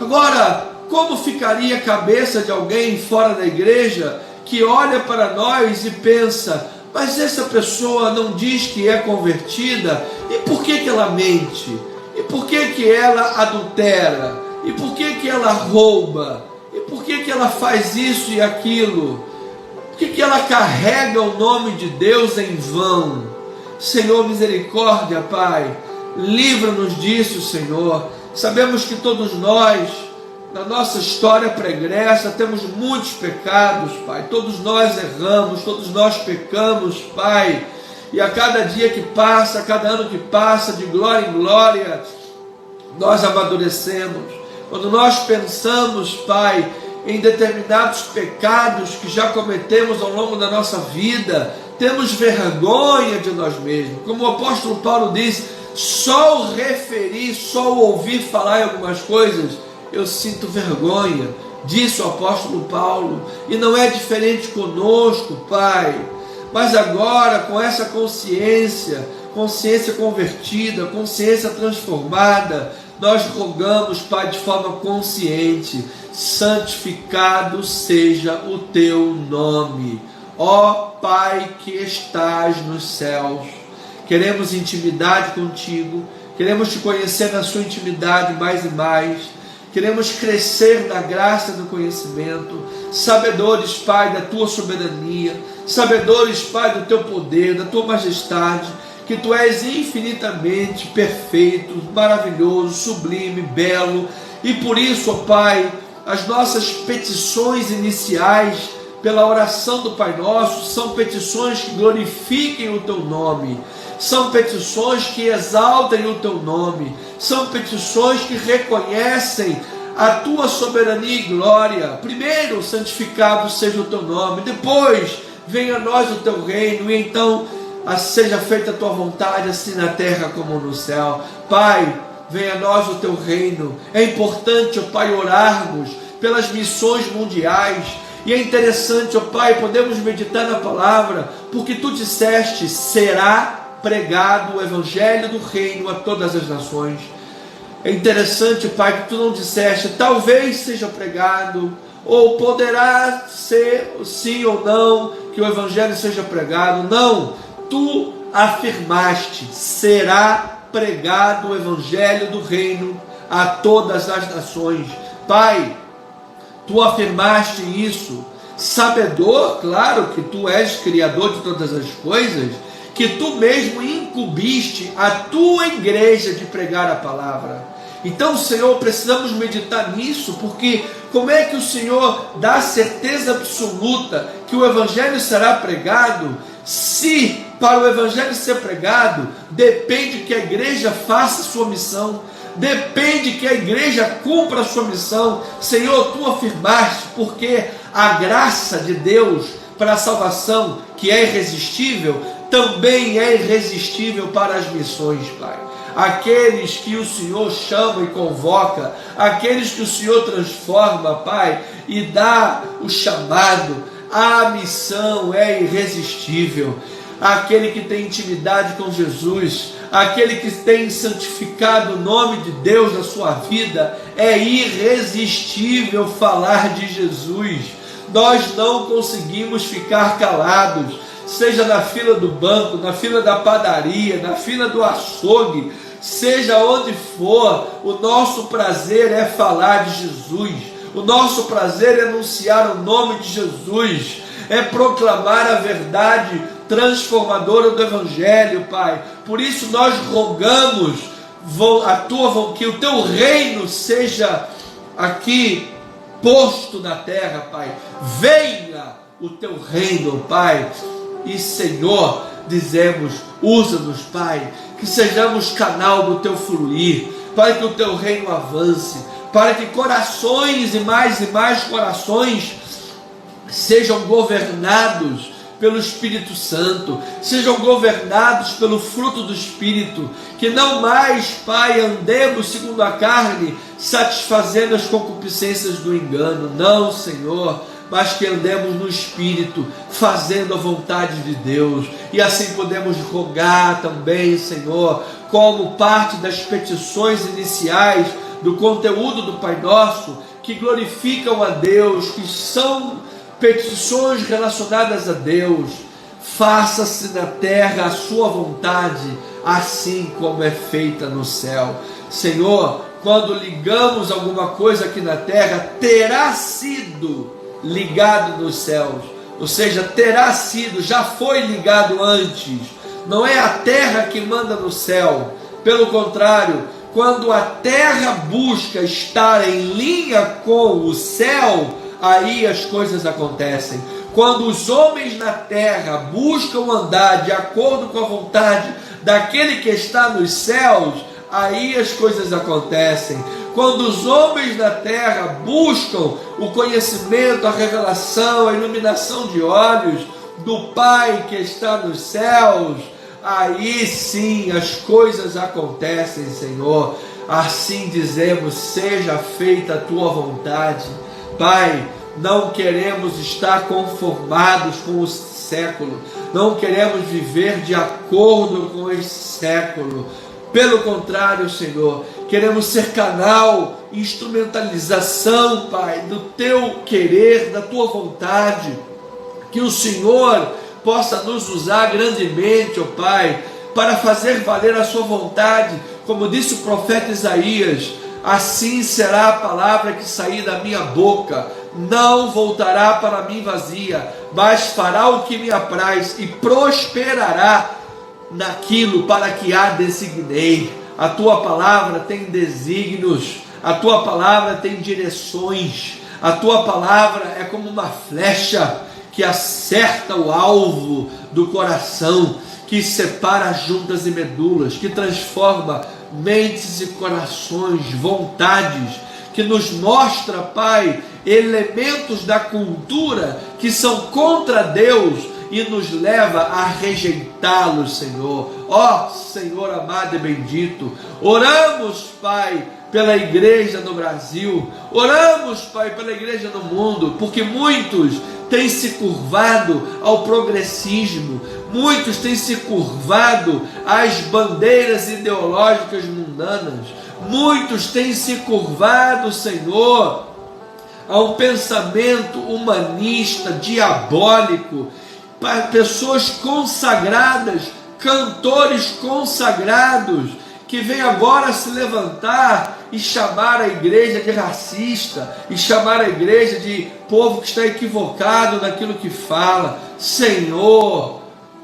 Agora, como ficaria a cabeça de alguém fora da igreja que olha para nós e pensa: mas essa pessoa não diz que é convertida, e por que ela mente? E por que ela adultera? E por que ela rouba? E por que ela faz isso e aquilo? Por que ela carrega o nome de Deus em vão? Senhor, misericórdia, Pai, livra-nos disso, Senhor. Sabemos que todos nós, na nossa história pregressa, temos muitos pecados, Pai. Todos nós erramos, todos nós pecamos, Pai. E a cada dia que passa, a cada ano que passa, de glória em glória, nós amadurecemos. Quando nós pensamos, Pai, em determinados pecados que já cometemos ao longo da nossa vida, temos vergonha de nós mesmos. Como o apóstolo Paulo diz, só o referir, só o ouvir falar em algumas coisas, eu sinto vergonha, disse o apóstolo Paulo, e não é diferente conosco, Pai. Mas agora, com essa consciência convertida, consciência transformada, nós rogamos, Pai, de forma consciente: santificado seja o teu nome, ó Pai que estás nos céus. Queremos intimidade contigo, queremos te conhecer na sua intimidade mais e mais. Queremos crescer na graça do conhecimento, sabedores, Pai, da tua soberania, sabedores, Pai, do teu poder, da tua majestade, que tu és infinitamente perfeito, maravilhoso, sublime, belo, e por isso, ó Pai, as nossas petições iniciais pela oração do Pai Nosso são petições que glorifiquem o teu nome, são petições que exaltem o teu nome, são petições que reconhecem a tua soberania e glória. Primeiro, santificado seja o teu nome, depois, venha a nós o teu reino, e então seja feita a tua vontade, assim na terra como no céu. Pai, venha a nós o teu reino. É importante, ó Pai, orarmos pelas missões mundiais, e é interessante, ó Pai, podemos meditar na palavra, porque tu disseste: será pregado o evangelho do reino a todas as nações. É interessante, Pai, que tu não disseste talvez seja pregado, ou poderá ser sim ou não que o evangelho seja pregado. Não, tu afirmaste: será pregado o evangelho do reino a todas as nações. Pai, tu afirmaste isso, sabedor, claro, que tu és criador de todas as coisas, que tu mesmo incumbiste a tua igreja de pregar a palavra. Então, Senhor, precisamos meditar nisso, porque como é que o Senhor dá certeza absoluta que o evangelho será pregado, se para o evangelho ser pregado depende que a igreja faça sua missão, depende que a igreja cumpra a sua missão? Senhor, tu afirmaste, porque a graça de Deus para a salvação, que é irresistível, também é irresistível para as missões, Pai. Aqueles que o Senhor chama e convoca, aqueles que o Senhor transforma, Pai, e dá o chamado, a missão é irresistível. Aquele que tem intimidade com Jesus, aquele que tem santificado o nome de Deus na sua vida, é irresistível falar de Jesus. Nós não conseguimos ficar calados. seja na fila do banco, na fila da padaria, na fila do açougue, seja onde for, o nosso prazer é falar de Jesus, o nosso prazer é anunciar o nome de Jesus, é proclamar a verdade transformadora do Evangelho, Pai. Por isso nós rogamos que o Teu reino seja aqui posto na terra, Pai. Venha o Teu reino, Pai. E Senhor, dizemos, usa-nos, Pai, que sejamos canal do Teu fluir, para que o Teu reino avance, para que corações e mais corações sejam governados pelo Espírito Santo, sejam governados pelo fruto do Espírito, que não mais, Pai, andemos segundo a carne, satisfazendo as concupiscências do engano, não, Senhor, mas que andemos no Espírito, fazendo a vontade de Deus, e assim podemos rogar também, Senhor, como parte das petições iniciais do conteúdo do Pai Nosso, que glorificam a Deus, que são petições relacionadas a Deus. Faça-se na terra a sua vontade, assim como é feita no céu. Senhor, quando ligamos alguma coisa aqui na terra, terá sido ligado nos céus, ou seja, terá sido, já foi ligado antes. Não é a terra que manda no céu, pelo contrário, quando a terra busca estar em linha com o céu, aí as coisas acontecem. Quando os homens na terra buscam andar de acordo com a vontade daquele que está nos céus, aí as coisas acontecem. Quando os homens na terra buscam o conhecimento, a revelação, a iluminação de olhos do Pai que está nos céus, aí sim as coisas acontecem, Senhor. Assim dizemos, seja feita a Tua vontade. Pai, não queremos estar conformados com o século, não queremos viver de acordo com esse século. Pelo contrário, Senhor, queremos ser canal, instrumentalização, Pai, do Teu querer, da Tua vontade. Que o Senhor possa nos usar grandemente, ó Pai, para fazer valer a Sua vontade. Como disse o profeta Isaías, assim será a palavra que sair da minha boca, não voltará para mim vazia, mas fará o que me apraz e prosperará naquilo para que a designei. A Tua palavra tem desígnios, a Tua palavra tem direções, a Tua palavra é como uma flecha que acerta o alvo do coração, que separa juntas e medulas, que transforma mentes e corações, vontades, que nos mostra, Pai, elementos da cultura que são contra Deus e nos leva a rejeitá-los, Senhor. Ó Senhor amado e bendito, oramos, Pai, pela igreja no Brasil, oramos, Pai, pela igreja no mundo, porque muitos têm se curvado ao progressismo, muitos têm se curvado às bandeiras ideológicas mundanas, muitos têm se curvado, Senhor, a um pensamento humanista, diabólico, para pessoas consagradas, cantores consagrados, que vem agora se levantar e chamar a igreja de racista, e chamar a igreja de povo que está equivocado naquilo que fala. Senhor,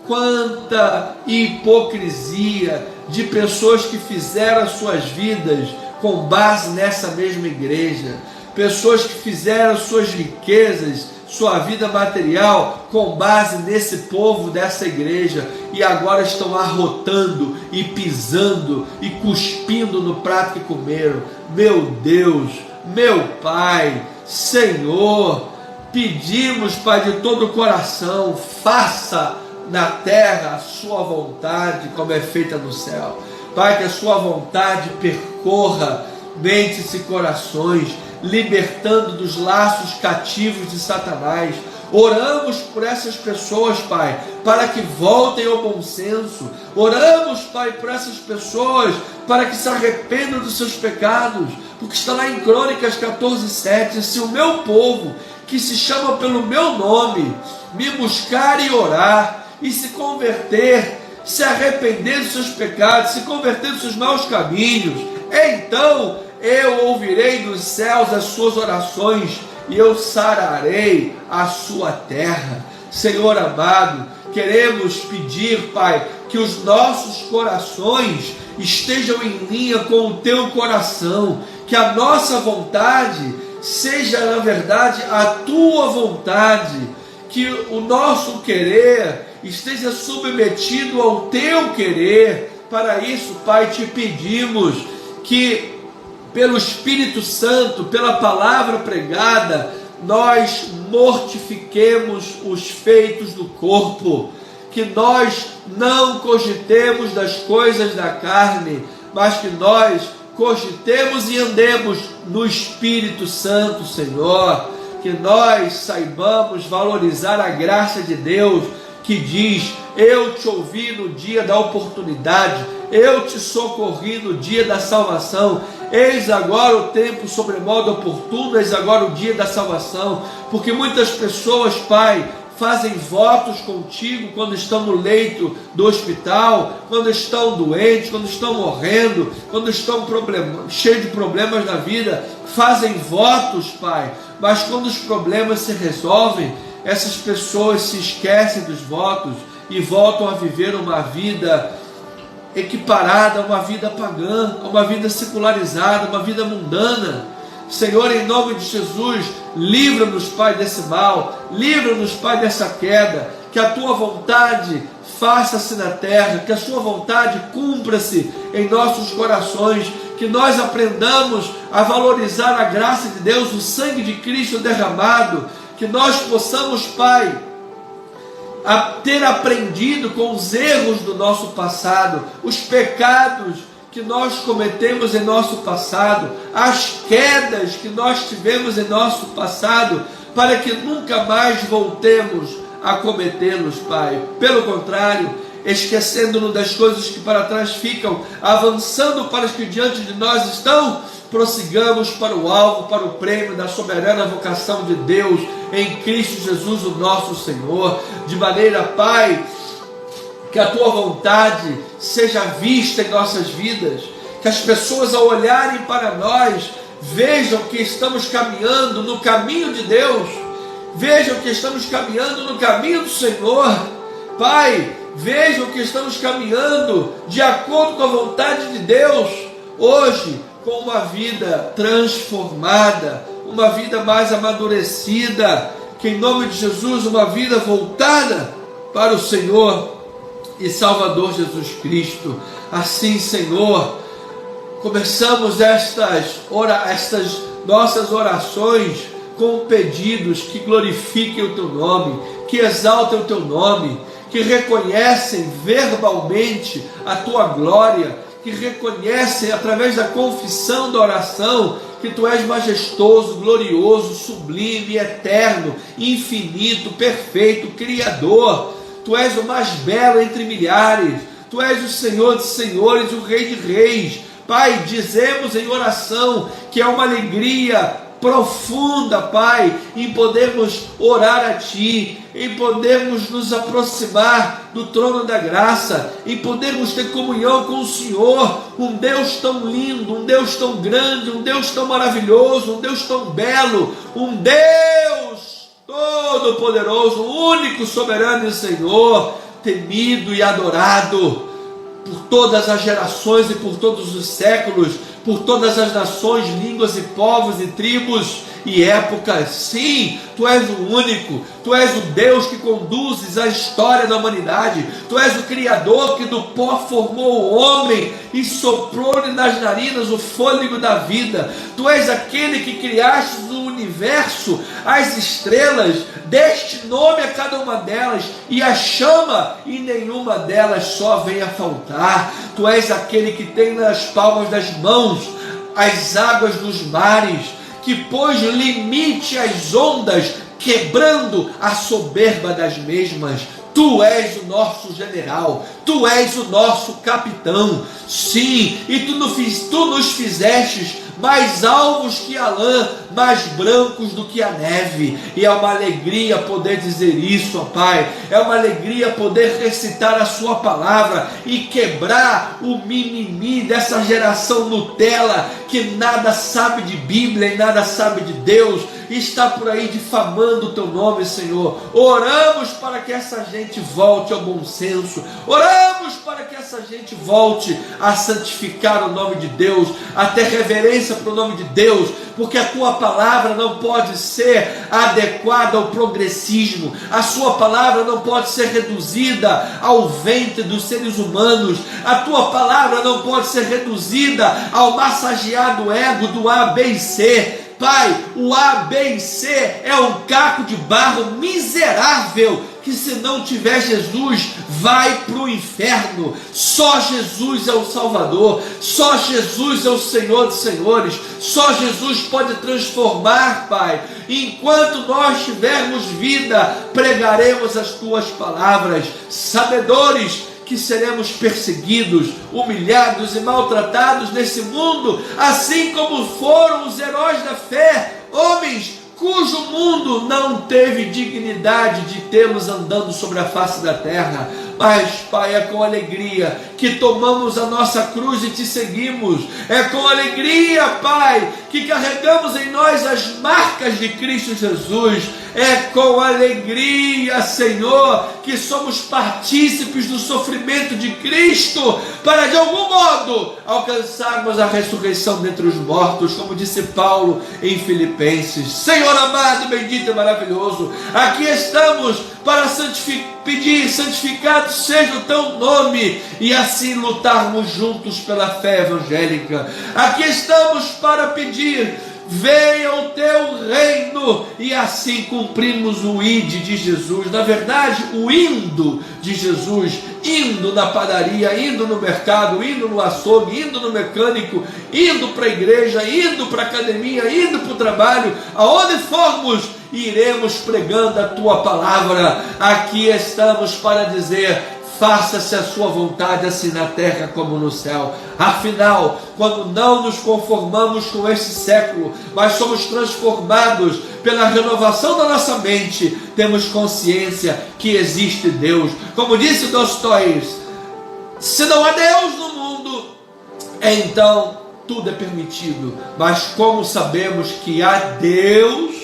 quanta hipocrisia de pessoas que fizeram as suas vidas com base nessa mesma igreja, pessoas que fizeram suas riquezas, sua vida material com base nesse povo dessa igreja, e agora estão arrotando e pisando e cuspindo no prato que comeram. Meu Deus, meu Pai, Senhor, pedimos, Pai, de todo o coração, faça na terra a Sua vontade como é feita no céu. Pai, que a Sua vontade percorra mentes e corações, libertando dos laços cativos de Satanás. Oramos por essas pessoas, Pai, para que voltem ao bom senso. Oramos, Pai, por essas pessoas para que se arrependam dos seus pecados, porque está lá em Crônicas 14:7, se o meu povo, que se chama pelo meu nome, me buscar e orar, e se converter, se arrepender dos seus pecados, se converter dos seus maus caminhos, então eu ouvirei dos céus as suas orações e eu sararei a sua terra. Senhor amado, queremos pedir, Pai, que os nossos corações estejam em linha com o teu coração, que a nossa vontade seja, na verdade, a tua vontade, que o nosso querer esteja submetido ao teu querer. Para isso, Pai, te pedimos que, pelo Espírito Santo, pela palavra pregada, nós mortifiquemos os feitos do corpo, que nós não cogitemos das coisas da carne, mas que nós cogitemos e andemos no Espírito Santo, Senhor, que nós saibamos valorizar a graça de Deus, que diz: eu te ouvi no dia da oportunidade, eu te socorri no dia da salvação, eis agora o tempo sobremodo oportuno, eis agora o dia da salvação. Porque muitas pessoas, Pai, fazem votos contigo quando estão no leito do hospital, quando estão doentes, quando estão morrendo, quando estão cheios de problemas na vida, fazem votos, Pai, mas quando os problemas se resolvem, essas pessoas se esquecem dos votos e voltam a viver uma vida equiparada a uma vida pagã, a uma vida secularizada, uma vida mundana. Senhor, em nome de Jesus, livra-nos, Pai, desse mal, livra-nos, Pai, dessa queda, que a tua vontade faça-se na terra, que a sua vontade cumpra-se em nossos corações, que nós aprendamos a valorizar a graça de Deus, o sangue de Cristo derramado, que nós possamos, Pai, ter aprendido com os erros do nosso passado, os pecados que nós cometemos em nosso passado, as quedas que nós tivemos em nosso passado, para que nunca mais voltemos a cometê-los, Pai. Pelo contrário, esquecendo-nos das coisas que para trás ficam, avançando para as que diante de nós estão, prossigamos para o alvo, para o prêmio da soberana vocação de Deus em Cristo Jesus, o nosso Senhor, de maneira, Pai, que a tua vontade seja vista em nossas vidas, que as pessoas, ao olharem para nós, vejam que estamos caminhando no caminho de Deus, vejam que estamos caminhando no caminho do Senhor, Pai, vejam que estamos caminhando de acordo com a vontade de Deus, hoje, com uma vida transformada, uma vida mais amadurecida, que em nome de Jesus, uma vida voltada para o Senhor e Salvador Jesus Cristo. Assim, Senhor, começamos estas nossas orações com pedidos que glorifiquem o teu nome, que exaltem o teu nome, que reconhecem verbalmente a tua glória, que reconhecem através da confissão da oração que tu és majestoso, glorioso, sublime, eterno, infinito, perfeito, criador. Tu és o mais belo entre milhares, tu és o Senhor de senhores, o Rei de reis. Pai, dizemos em oração que é uma alegria profunda, Pai, em podermos orar a Ti, em podermos nos aproximar do trono da graça, em podermos ter comunhão com o Senhor, um Deus tão lindo, um Deus tão grande, um Deus tão maravilhoso, um Deus tão belo, um Deus todo-poderoso, único, soberano e Senhor, temido e adorado por todas as gerações e por todos os séculos, por todas as nações, línguas e povos e tribos e épocas. Sim, tu és o único, tu és o Deus que conduzes a história da humanidade, tu és o Criador que do pó formou o homem e soprou-lhe nas narinas o fôlego da vida, tu és aquele que criaste no universo as estrelas, deste nome a cada uma delas e a chama, e nenhuma delas só vem a faltar. Tu és aquele que tem nas palmas das mãos as águas dos mares, que pôs limite às ondas, quebrando a soberba das mesmas. Tu és o nosso general, tu és o nosso capitão, sim, e tu nos fizestes mais alvos que a lã, mais brancos do que a neve. E é uma alegria poder dizer isso, ó Pai. É uma alegria poder recitar a sua palavra e quebrar o mimimi dessa geração Nutella, que nada sabe de Bíblia e nada sabe de Deus, e está por aí difamando o teu nome, Senhor. Oramos para que essa gente volte ao bom senso. Oramos para que essa gente volte a santificar o nome de Deus, a ter reverência para o nome de Deus, porque a tua palavra não pode ser adequada ao progressismo, a sua palavra não pode ser reduzida ao ventre dos seres humanos, a tua palavra não pode ser reduzida ao massageado ego do A, B e C. Pai, o A, B e C é um caco de barro miserável, que se não tiver Jesus, vai para o inferno. Só Jesus é o Salvador, só Jesus é o Senhor dos Senhores, só Jesus pode transformar, Pai. Enquanto nós tivermos vida, pregaremos as tuas palavras, sabedores que seremos perseguidos, humilhados e maltratados nesse mundo, assim como foram os heróis da fé, homens cujo mundo não teve dignidade de tê-los andando sobre a face da terra. Mas, Pai, é com alegria que tomamos a nossa cruz e te seguimos. É com alegria, Pai, que carregamos em nós as marcas de Cristo Jesus. É com alegria, Senhor, que somos partícipes do sofrimento de Cristo, para de algum modo alcançarmos a ressurreição dentre os mortos, como disse Paulo em Filipenses. Senhor amado, bendito e maravilhoso, aqui estamos para pedir: santificado seja o teu nome, e assim lutarmos juntos pela fé evangélica. Aqui estamos para pedir: venha o teu reino, e assim cumprimos o ide de Jesus. Na verdade, o indo de Jesus, indo na padaria, indo no mercado, indo no açougue, indo no mecânico, indo para a igreja, indo para a academia, indo para o trabalho, aonde formos, iremos pregando a tua palavra. Aqui estamos para dizer: faça-se a sua vontade, assim na terra como no céu. Afinal, quando não nos conformamos com este século, mas somos transformados pela renovação da nossa mente, temos consciência que existe Deus. Como disse Dostoiévski, se não há Deus no mundo, então tudo é permitido. Mas como sabemos que há Deus,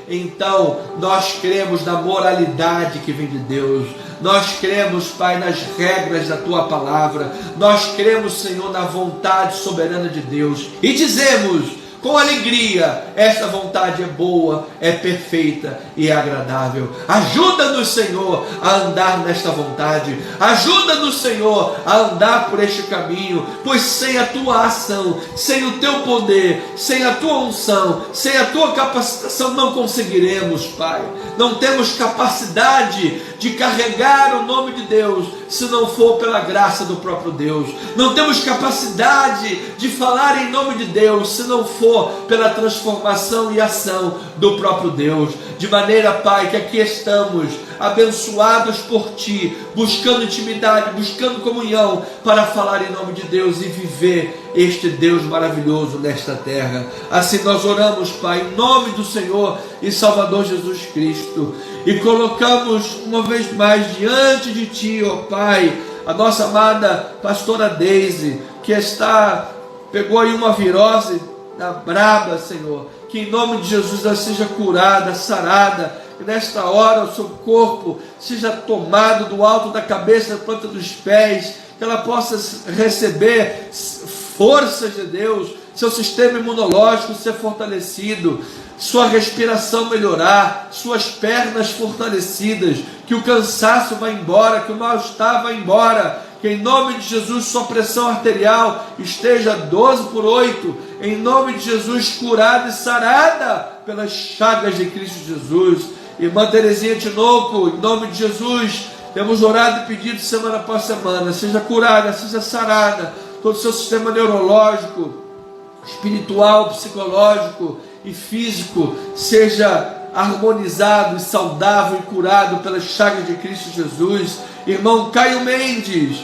então nós cremos na moralidade que vem de Deus. Nós cremos, Pai, nas regras da tua palavra. Nós cremos, Senhor, na vontade soberana de Deus, e dizemos com alegria: esta vontade é boa, é perfeita e é agradável. Ajuda-nos, Senhor, a andar nesta vontade. Ajuda-nos, Senhor, a andar por este caminho, pois sem a tua ação, sem o teu poder, sem a tua unção, sem a tua capacitação, não conseguiremos, Pai. Não temos capacidade de carregar o nome de Deus se não for pela graça do próprio Deus. Não temos capacidade de falar em nome de Deus se não for pela transformação e ação do próprio Deus. De maneira, Pai, que aqui estamos abençoados por Ti, buscando intimidade, buscando comunhão, para falar em nome de Deus e viver este Deus maravilhoso nesta terra. Assim nós oramos, Pai, em nome do Senhor e Salvador Jesus Cristo, e colocamos uma vez mais diante de Ti, ó Pai, a nossa amada pastora Deise, que pegou aí uma virose da braba, Senhor. Que em nome de Jesus ela seja curada, sarada, que nesta hora o seu corpo seja tomado do alto da cabeça, da planta dos pés, que ela possa receber forças de Deus, seu sistema imunológico ser fortalecido, sua respiração melhorar, suas pernas fortalecidas, que o cansaço vá embora, que o mal-estar vá embora, que em nome de Jesus sua pressão arterial esteja 12/8, em nome de Jesus, curada e sarada pelas chagas de Cristo Jesus. Irmã Terezinha Tinoco, em nome de Jesus, temos orado e pedido semana após semana: seja curada, seja sarada, todo o seu sistema neurológico, espiritual, psicológico e físico seja harmonizado e saudável e curado pelas chagas de Cristo Jesus. Irmão Caio Mendes,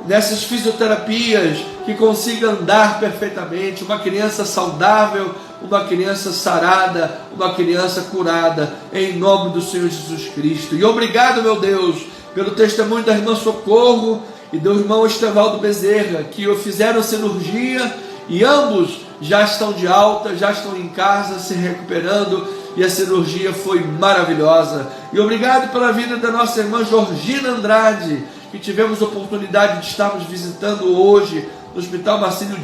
nessas fisioterapias, que consiga andar perfeitamente, uma criança saudável, uma criança sarada, uma criança curada, em nome do Senhor Jesus Cristo. E obrigado, meu Deus, pelo testemunho da irmã Socorro e do irmão Estevaldo Bezerra, que fizeram cirurgia e ambos já estão de alta, já estão em casa se recuperando, e a cirurgia foi maravilhosa. E obrigado pela vida da nossa irmã Georgina Andrade, que tivemos a oportunidade de estarmos visitando hoje no Hospital Marcílio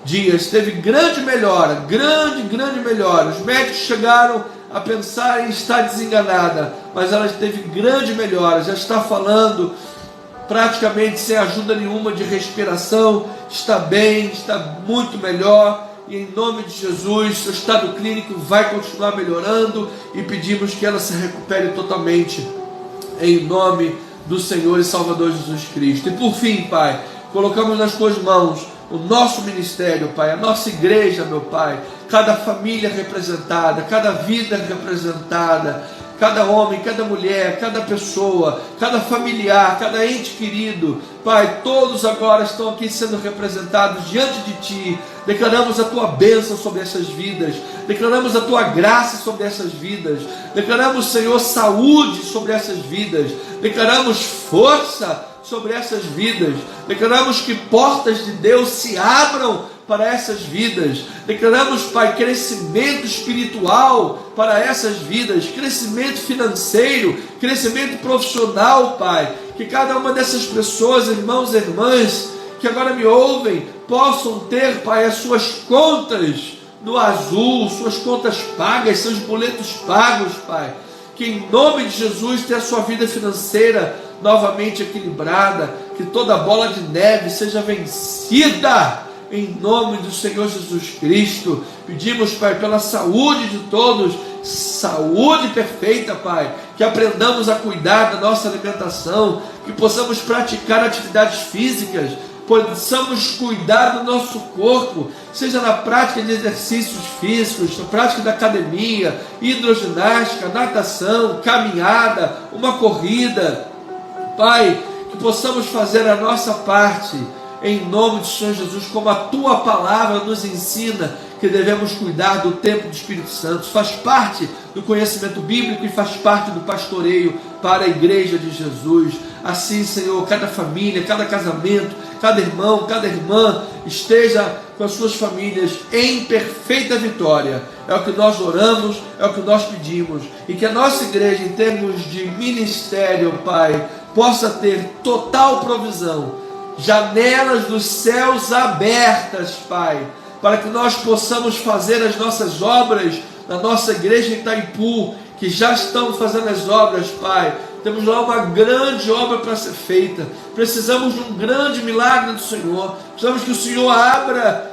Dias. Teve grande melhora, grande melhora. Os médicos chegaram a pensar em estar desenganada, mas ela teve grande melhora, já está falando praticamente sem ajuda nenhuma de respiração, está bem, está muito melhor, e em nome de Jesus, seu estado clínico vai continuar melhorando, e pedimos que ela se recupere totalmente, em nome do Senhor e Salvador Jesus Cristo. E por fim, Pai, colocamos nas tuas mãos o nosso ministério, Pai, a nossa igreja, meu Pai, cada família representada, cada vida representada, cada homem, cada mulher, cada pessoa, cada familiar, cada ente querido, Pai, todos agora estão aqui sendo representados diante de Ti. Declaramos a Tua bênção sobre essas vidas, declaramos a Tua graça sobre essas vidas, declaramos, Senhor, saúde sobre essas vidas, declaramos força sobre essas vidas, declaramos que portas de Deus se abram para essas vidas, declaramos, Pai, crescimento espiritual para essas vidas, crescimento financeiro, crescimento profissional, Pai, que cada uma dessas pessoas, irmãos e irmãs, que agora me ouvem, possam ter, Pai, as suas contas no azul, suas contas pagas, seus boletos pagos, Pai, que em nome de Jesus tenha a sua vida financeira novamente equilibrada, que toda bola de neve seja vencida, em nome do Senhor Jesus Cristo. Pedimos, Pai, pela saúde de todos, saúde perfeita, Pai, que aprendamos a cuidar da nossa alimentação, que possamos praticar atividades físicas, possamos cuidar do nosso corpo, seja na prática de exercícios físicos, na prática da academia, hidroginástica, natação, caminhada, uma corrida, Pai, que possamos fazer a nossa parte, em nome do Senhor Jesus, como a Tua palavra nos ensina, que devemos cuidar do templo do Espírito Santo. Faz parte do conhecimento bíblico e faz parte do pastoreio para a igreja de Jesus. Assim, Senhor, cada família, cada casamento, cada irmão, cada irmã esteja com as suas famílias em perfeita vitória. É o que nós oramos, é o que nós pedimos, e que a nossa igreja, em termos de ministério, Pai, possa ter total provisão, janelas dos céus abertas, Pai, para que nós possamos fazer as nossas obras na nossa igreja em Itaipu, que já estão fazendo as obras, Pai. Temos lá uma grande obra para ser feita, precisamos de um grande milagre do Senhor, precisamos que o Senhor abra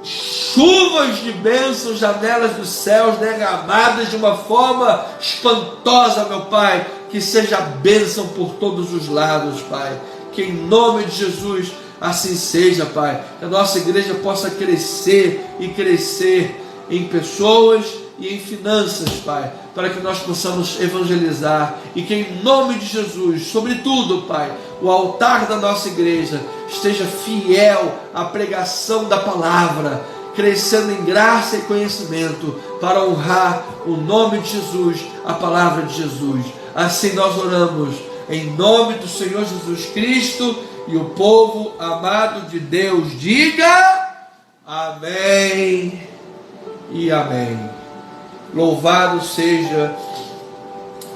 chuvas de bênçãos, janelas dos céus derramadas de uma forma espantosa, meu Pai, que seja bênção por todos os lados, Pai. Que em nome de Jesus assim seja, Pai. Que a nossa igreja possa crescer e crescer em pessoas e em finanças, Pai, para que nós possamos evangelizar, e que em nome de Jesus, sobretudo, Pai, o altar da nossa igreja esteja fiel à pregação da palavra, crescendo em graça e conhecimento, para honrar o nome de Jesus, a palavra de Jesus. Assim nós oramos, em nome do Senhor Jesus Cristo, e o povo amado de Deus diga amém e amém. Louvado seja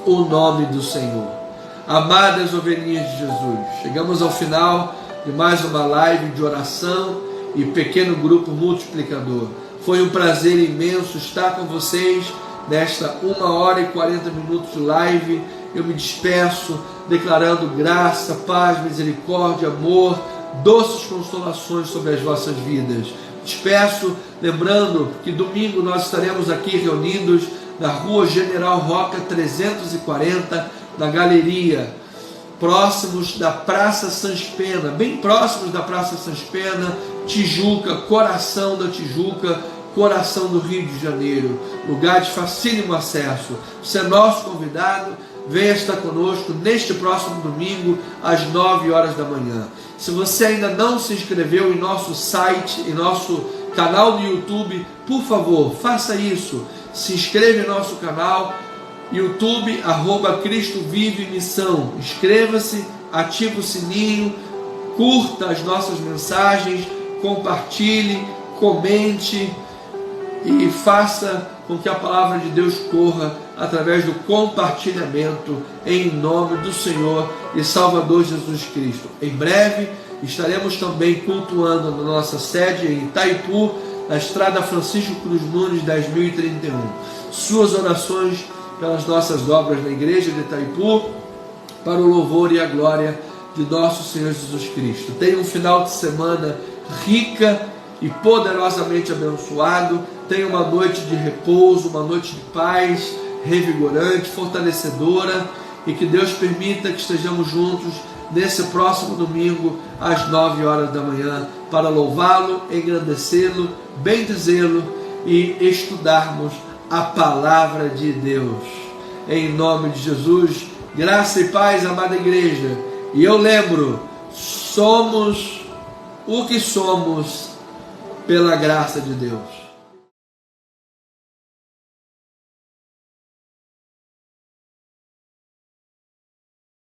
o nome do Senhor. Amadas ovelhinhas de Jesus, chegamos ao final de mais uma live de oração e pequeno grupo multiplicador. Foi um prazer imenso estar com vocês nesta 1h40 de live. Eu me despeço declarando graça, paz, misericórdia, amor, doces consolações sobre as vossas vidas. Despeço lembrando que domingo nós estaremos aqui reunidos na Rua General Roca 340, na galeria, próximos da Praça Sans Pena, bem próximos da Praça Sans Pena, Tijuca, coração da Tijuca, coração do Rio de Janeiro, lugar de facílimo acesso. Você é nosso convidado, venha estar conosco neste próximo domingo, às 9 horas da manhã. Se você ainda não se inscreveu em nosso site, em nosso canal do YouTube, por favor, faça isso. Se inscreva em nosso canal, YouTube, @Cristo Vive Missão. Inscreva-se, ative o sininho, curta as nossas mensagens, compartilhe, comente e faça com que a palavra de Deus corra através do compartilhamento, em nome do Senhor e Salvador Jesus Cristo. Em breve estaremos também cultuando na nossa sede em Itaipu, na estrada Francisco Cruz Nunes, 10.031. Suas orações pelas nossas obras na igreja de Itaipu, para o louvor e a glória de nosso Senhor Jesus Cristo. Tenha um final de semana rica e poderosamente abençoado. Tenha uma noite de repouso, uma noite de paz, revigorante, fortalecedora, e que Deus permita que estejamos juntos nesse próximo domingo às 9 horas da manhã para louvá-lo, engrandecê-lo, bendizê-lo e estudarmos a palavra de Deus. Em nome de Jesus, graça e paz, amada igreja. E eu lembro, somos o que somos pela graça de Deus.